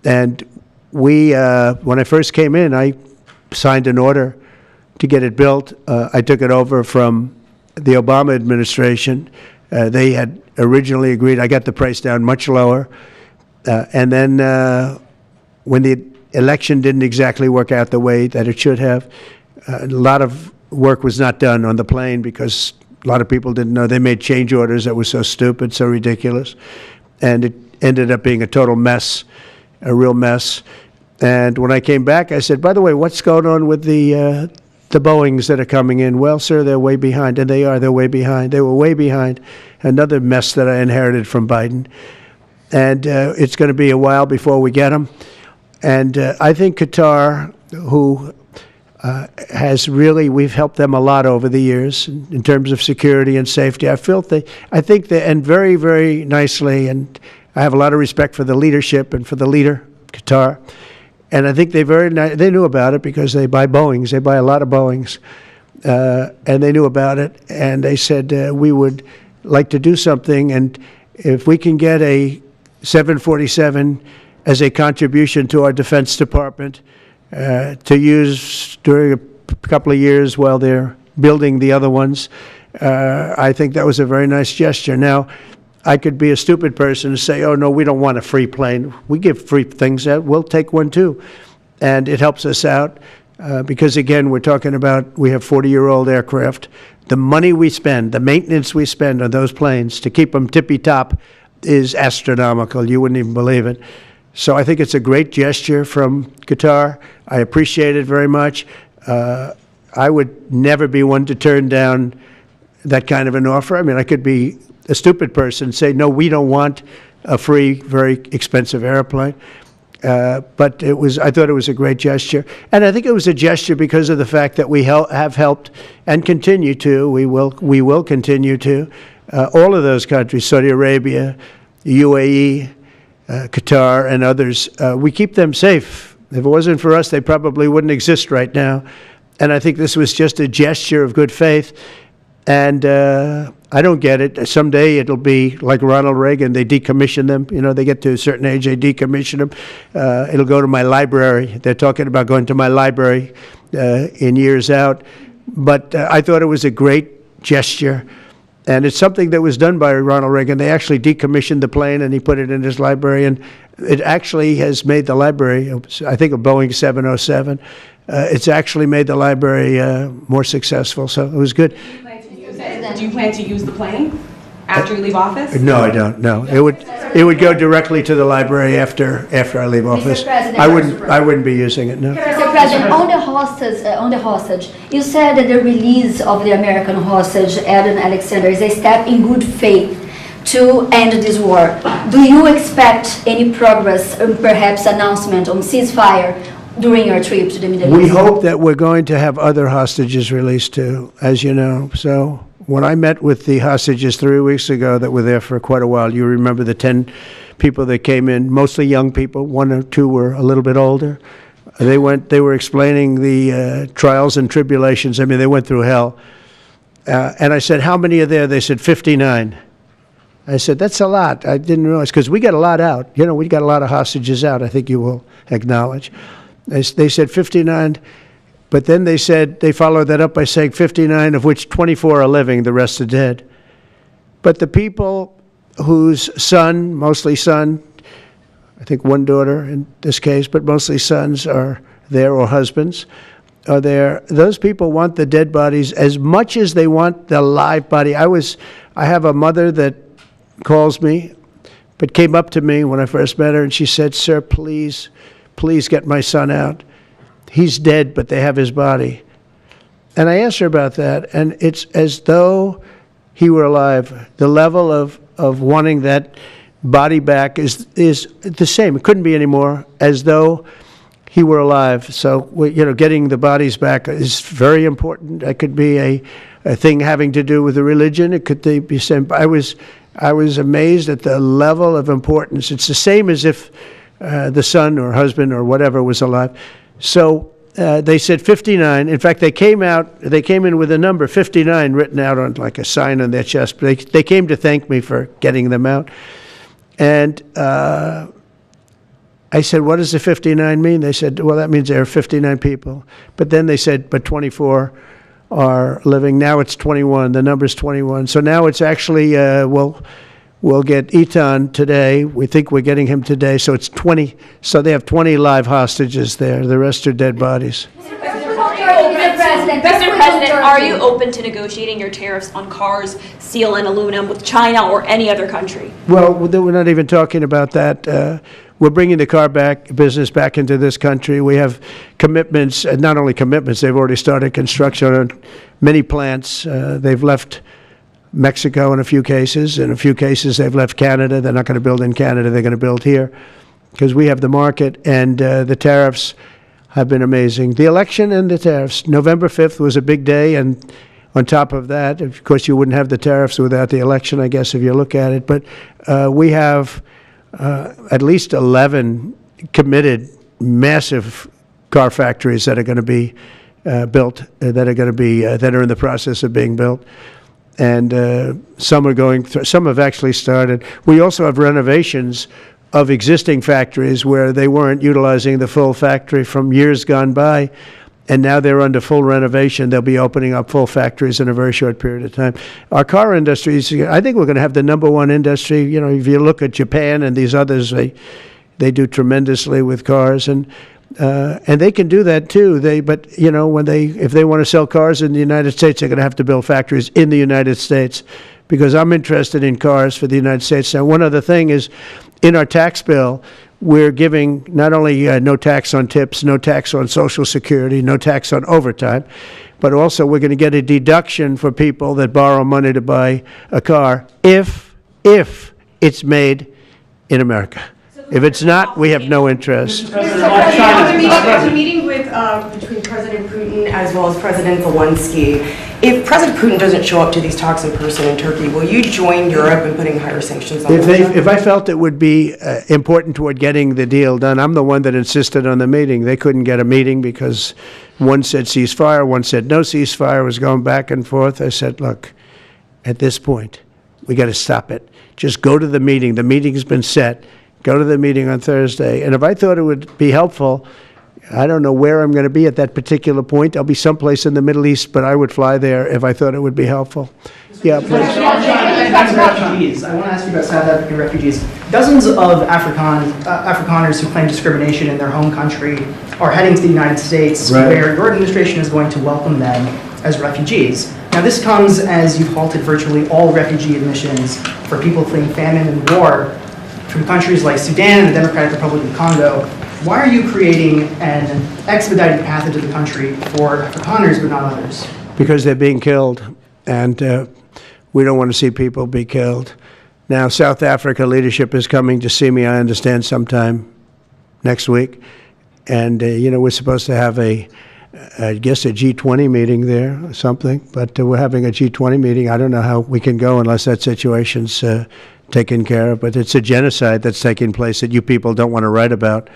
And we, when I first came in, I signed an order to get it built. I took it over from the Obama administration. They had originally agreed. I got the price down much lower. And then when the election didn't exactly work out the way that it should have, a lot of work was not done on the plane because a lot of people didn't know. They made change orders that were so stupid, so ridiculous. And it ended up being a total mess, a real mess. And when I came back, I said, by the way, what's going on with the Boeings that are coming in? Well, sir, they're way behind. And they're way behind. They were way behind. Another mess that I inherited from Biden. And it's going to be a while before we get them. And I think Qatar, who has really, we've helped them a lot over the years in terms of security and safety. I think they, and very, very nicely, and I have a lot of respect for the leadership and for the leader, Qatar. And I think they knew about it because they buy Boeings. They buy a lot of Boeings. And they knew about it. And they said, we would like to do something. And if we can get a 747 as a contribution to our Defense Department to use during a couple of years while they're building the other ones, I think that was a very nice gesture. Now, I could be a stupid person and say, oh, no, we don't want a free plane. We give free things out. We'll take one, too. And it helps us out because, again, we're talking about we have 40-year-old aircraft. The money we spend, the maintenance we spend on those planes to keep them tippy-top is astronomical. You wouldn't even believe it. So I think it's a great gesture from Qatar. I appreciate it very much. I would never be one to turn down that kind of an offer. I mean, I could be a stupid person, say, no, we don't want a free, very expensive airplane. But I thought it was a great gesture. And I think it was a gesture because of the fact that we have helped and continue to, we will continue to, all of those countries, Saudi Arabia, UAE, Qatar, and others. We keep them safe. If it wasn't for us, they probably wouldn't exist right now. And I think this was just a gesture of good faith. And I don't get it. Someday it'll be like Ronald Reagan. They decommission them. You know, they get to a certain age, they decommission them. It'll go to my library. They're talking about going to my library in years out. But I thought it was a great gesture. And it's something that was done by Ronald Reagan. They actually decommissioned the plane, and he put it in his library. And it actually has made the library, I think, a Boeing 707. It's actually made the library more successful. So it was good. Do you plan to use the plane after you leave office? No, I don't. No, it would go directly to the library after I leave office. President, I wouldn't be using it. No. Mr. President, on the hostage, you said that the release of the American hostage, Eden Alexander, is a step in good faith to end this war. Do you expect any progress, or perhaps announcement on ceasefire during your trip to the Middle East? We hope that we're going to have other hostages released too, as you know. So when I met with the hostages 3 weeks ago that were there for quite a while, you remember the 10 people that came in, mostly young people, 1 or 2 were a little bit older. They were explaining the trials and tribulations. I mean, they went through hell. And I said, how many are there? They said, 59. I said, that's a lot. I didn't realize, because we got a lot out. You know, we got a lot of hostages out, I think you will acknowledge. They said 59, but then they said, they followed that up by saying 59, of which 24 are living, the rest are dead. But the people whose son, mostly son, I think 1 daughter in this case, but mostly sons are there, or husbands are there, those people want the dead bodies as much as they want the live body. I have a mother that calls me, but came up to me when I first met her, and she said, sir, please get my son out. He's dead, but they have his body. And I asked her about that, and it's as though he were alive. The level of wanting that body back is the same. It couldn't be any more, as though he were alive. So, you know, getting the bodies back is very important. That could be a thing having to do with the religion. It could be same. I was amazed at the level of importance. It's the same as if the son or husband or whatever was alive. So they said 59. In fact, they came in with a number 59 written out on like a sign on their chest. But they came to thank me for getting them out. And I said, what does the 59 mean? They said, well, that means there are 59 people. But then they said, but 24 are living. Now it's 21. The number's 21. So now it's actually, we'll get Eitan today. We think we're getting him today. So it's 20. So they have 20 live hostages there. The rest are dead bodies. Mr. President, are you open to negotiating your tariffs on cars, steel, and aluminum with China or any other country? Well, we're not even talking about that. We're bringing the car business back into this country. We have commitments, and not only commitments, they've already started construction on many plants. They've left Mexico in a few cases. In a few cases, they've left Canada. They're not going to build in Canada. They're going to build here because we have the market, and the tariffs have been amazing. The election and the tariffs. November 5th was a big day, and on top of that, of course, you wouldn't have the tariffs without the election, I guess, if you look at it. But we have at least 11 committed massive car factories that are going to be built, that are in the process of being built. And some are going through, some have actually started. We also have renovations of existing factories where they weren't utilizing the full factory from years gone by, and now they're under full renovation. They'll be opening up full factories in a very short period of time. Our car industries, I think we're going to have the #1 industry. You know, if you look at Japan and these others, they do tremendously with cars, and they can do that too. But you know, if they want to sell cars in the United States, they're going to have to build factories in the United States, because I'm interested in cars for the United States. Now, one other thing is, in our tax bill, we're giving not only no tax on tips, no tax on Social Security, no tax on overtime, but also we're going to get a deduction for people that borrow money to buy a car if it's made in America. If it's not, we have no interest. The meeting between President Putin as well as President Zelensky, if President Putin doesn't show up to these talks in person in Turkey, will you join Europe in putting higher sanctions on Russia? If I felt it would be important toward getting the deal done, I'm the one that insisted on the meeting. They couldn't get a meeting because one said ceasefire, one said no ceasefire, was going back and forth. I said, look, at this point, we got to stop it. Just go to the meeting. The meeting's been set. Go to the meeting on Thursday. And if I thought it would be helpful, I don't know where I'm going to be at that particular point. I'll be someplace in the Middle East, but I would fly there if I thought it would be helpful. Yeah, please. Refugees. I want to ask you about South African refugees. Dozens of Afrikaners who claim discrimination in their home country are heading to the United States, right, where your administration is going to welcome them as refugees. Now, this comes as you've halted virtually all refugee admissions for people fleeing famine and war from countries like Sudan and the Democratic Republic of Congo. Why are you creating an expedited path into the country for Afrikaners but not others? Because they're being killed, and we don't want to see people be killed. Now, South Africa leadership is coming to see me, I understand, sometime next week. And, you know, we're supposed to have I guess a G20 meeting there or something, but we're having a G20 meeting. I don't know how we can go unless that situation's taken care of, but it's a genocide that's taking place that you people don't want to write about,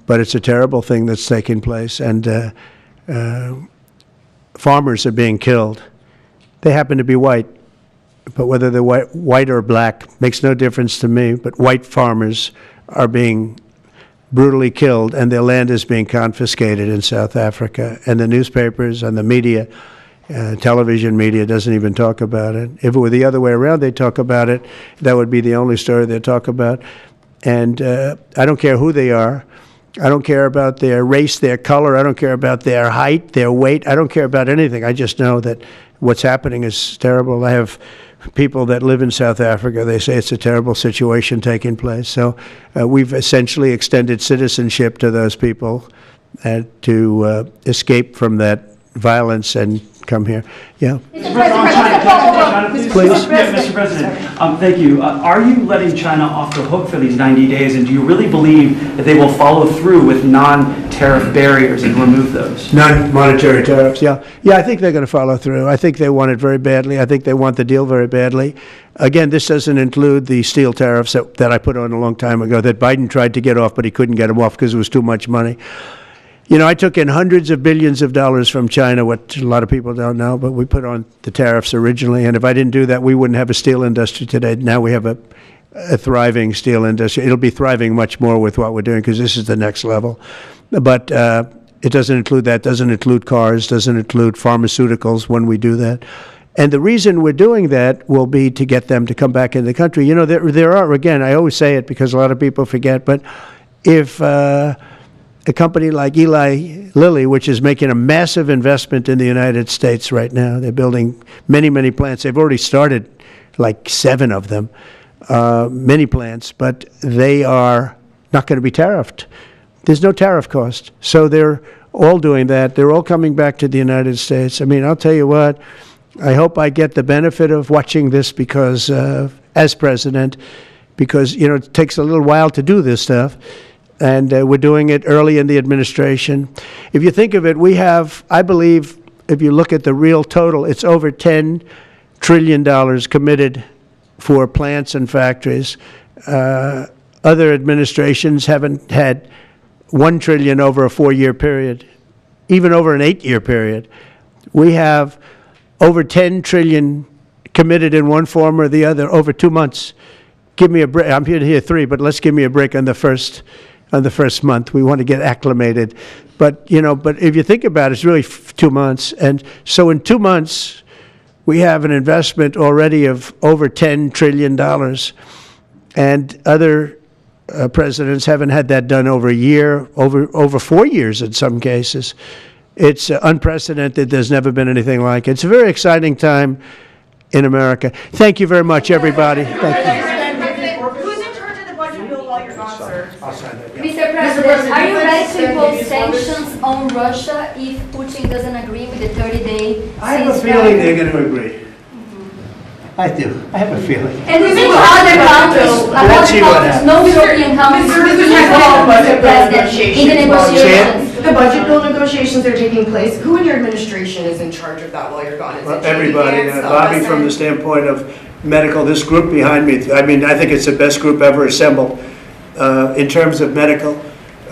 but it's a terrible thing that's taking place, and farmers are being killed. They happen to be white, but whether they're white or black makes no difference to me, but white farmers are being brutally killed, and their land is being confiscated in South Africa, and the newspapers and the media, television media, doesn't even talk about it. If it were the other way around, they'd talk about it. That would be the only story they'd talk about. And I don't care who they are. I don't care about their race, their color. I don't care about their height, their weight. I don't care about anything. I just know that what's happening is terrible. I have people that live in South Africa. They say it's a terrible situation taking place. So we've essentially extended citizenship to those people to escape from that violence and come here. Yeah. Please. Mr. President, thank you. Are you letting China off the hook for these 90 days, and do you really believe that they will follow through with non-tariff barriers and remove those? Non-monetary tariffs, yeah. Yeah, I think they're going to follow through. I think they want it very badly. I think they want the deal very badly. Again, this doesn't include the steel tariffs that I put on a long time ago that Biden tried to get off, but he couldn't get them off because it was too much money. You know, I took in hundreds of billions of dollars from China, what a lot of people don't know, but we put on the tariffs originally. And if I didn't do that, we wouldn't have a steel industry today. Now we have a thriving steel industry. It'll be thriving much more with what we're doing because this is the next level. But it doesn't include that, doesn't include cars, doesn't include pharmaceuticals when we do that. And the reason we're doing that will be to get them to come back in the country. You know, there are, again, I always say it because a lot of people forget, but if a company like Eli Lilly, which is making a massive investment in the United States right now. They're building many, many plants. They've already started like 7 of them, many plants, but they are not going to be tariffed. There's no tariff cost. So they're all doing that. They're all coming back to the United States. I mean, I'll tell you what, I hope I get the benefit of watching this because, as president, because, you know, it takes a little while to do this stuff. and we're doing it early in the administration. If you think of it, we have, I believe, if you look at the real total, it's over $10 trillion committed for plants and factories. Other administrations haven't had $1 trillion over a 4-year period, even over an 8-year period. We have over $10 trillion committed in one form or the other over 2 months. Give me a break. I'm here to hear 3, but let's give me a break on the first month. We want to get acclimated. But, but if you think about it, it's really 2 months. And so in 2 months, we have an investment already of over $10 trillion. And other presidents haven't had that done over a year, over 4 years in some cases. It's unprecedented. There's never been anything like it. It's a very exciting time in America. Thank you very much, everybody. Thank you. Who's in charge of the budget bill while you're gone, sir? I'll sign that. Mr. President, are you ready to impose sanctions on Russia if Putin doesn't agree with the 30-day ceasefire? I have a feeling they're going to agree. I do. I have a feeling. And we think other countries, no European countries, will be involved, Mr. President, in the negotiations. The budget bill negotiations are taking place. Who in your administration is in charge of that while you're gone? Is it J.D. Everybody. Vance, Bobby, from the standpoint of medical, this group behind me, I mean, I think it's the best group ever assembled in terms of medical.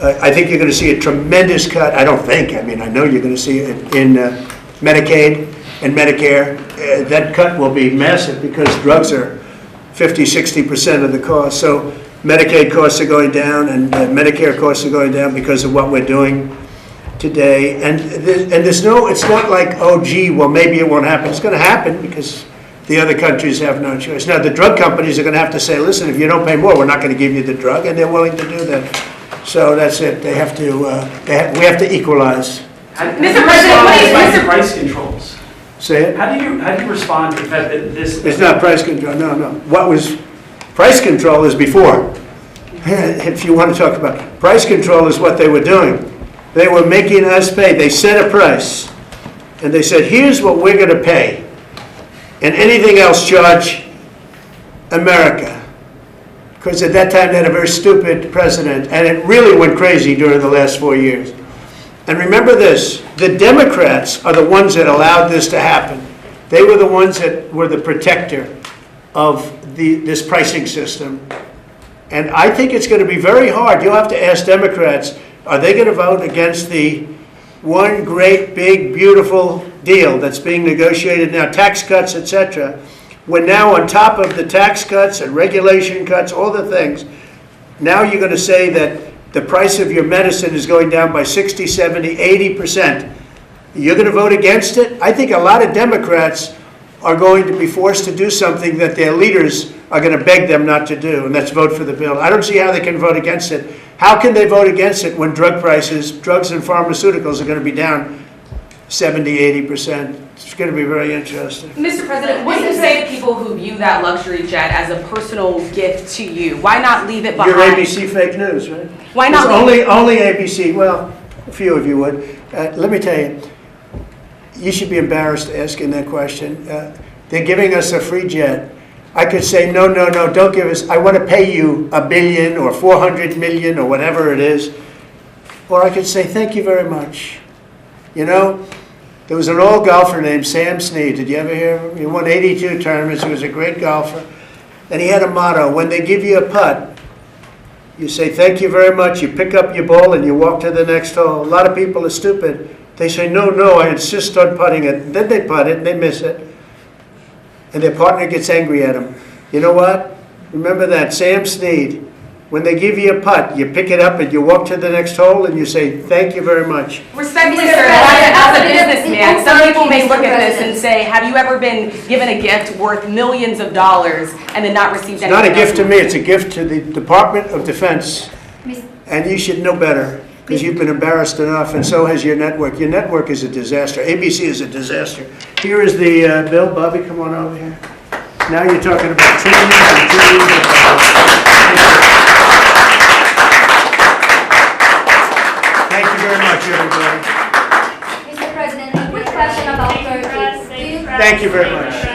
I think you're going to see a tremendous cut. I don't think. I mean, I know you're going to see it in Medicaid and Medicare. That cut will be massive because drugs are 50-60% of the cost. So Medicaid costs are going down and Medicare costs are going down because of what we're doing today. And there's no, it's not like, oh, gee, well, maybe it won't happen. It's going to happen because the other countries have no choice. Now, the drug companies are going to have to say, listen, if you don't pay more, we're not going to give you the drug, and they're willing to do that. So that's it. They have to, we have to equalize. Mr. President, price controls. Say it? How do you respond to the fact that this... It's not price control, no. What was, price control is before. If you want to talk about, price control is what they were doing. They were making us pay. They set a price, and they said, here's what we're going to pay, and anything else charge America. Because at that time, they had a very stupid president, and it really went crazy during the last 4 years. And remember this, the Democrats are the ones that allowed this to happen. They were the ones that were the protector of this pricing system. And I think it's going to be very hard. You'll have to ask Democrats, are they going to vote against the one great, big, beautiful deal that's being negotiated now, tax cuts, etc., when now on top of the tax cuts and regulation cuts, all the things, now you're going to say that the price of your medicine is going down by 60, 70, 80%. You're going to vote against it? I think a lot of Democrats are going to be forced to do something that their leaders are going to beg them not to do, and that's vote for the bill. I don't see how they can vote against it. How can they vote against it when drug prices, drugs and pharmaceuticals are going to be down 70, 80%? It's going to be very interesting. Mr. President, what do you say to people who view that luxury jet as a personal gift to you? Why not leave it behind? Your ABC fake news, right? Why not only ABC, well, a few of you would. Let me tell you, you should be embarrassed asking that question. They're giving us a free jet. I could say, no, don't give us, I want to pay you $1 billion or 400 million or whatever it is. Or I could say, thank you very much. You know, there was an old golfer named Sam Snead. Did you ever hear of him? He won 82 tournaments. He was a great golfer. And he had a motto, when they give you a putt, you say, thank you very much. You pick up your ball and you walk to the next hole. A lot of people are stupid. They say, no, I insist on putting it. And then they putt it and they miss it. And their partner gets angry at them. You know what? Remember that, Sam Snead. When they give you a putt, you pick it up and you walk to the next hole and you say, thank you very much. Respectfully, sir, as a businessman, some people may look at this and say, have you ever been given a gift worth millions of dollars and then not received anything? It's not a gift to me, it's a gift to the Department of Defense. And you should know better, because you've been embarrassed enough, and so has your network. Your network is a disaster. ABC is a disaster. Here is the bill. Bobby, come on over here. Now you're talking about trillions and trillions of dollars. Thank you very much, everybody. Mr. President, a quick question about Turkey. Thank you very much.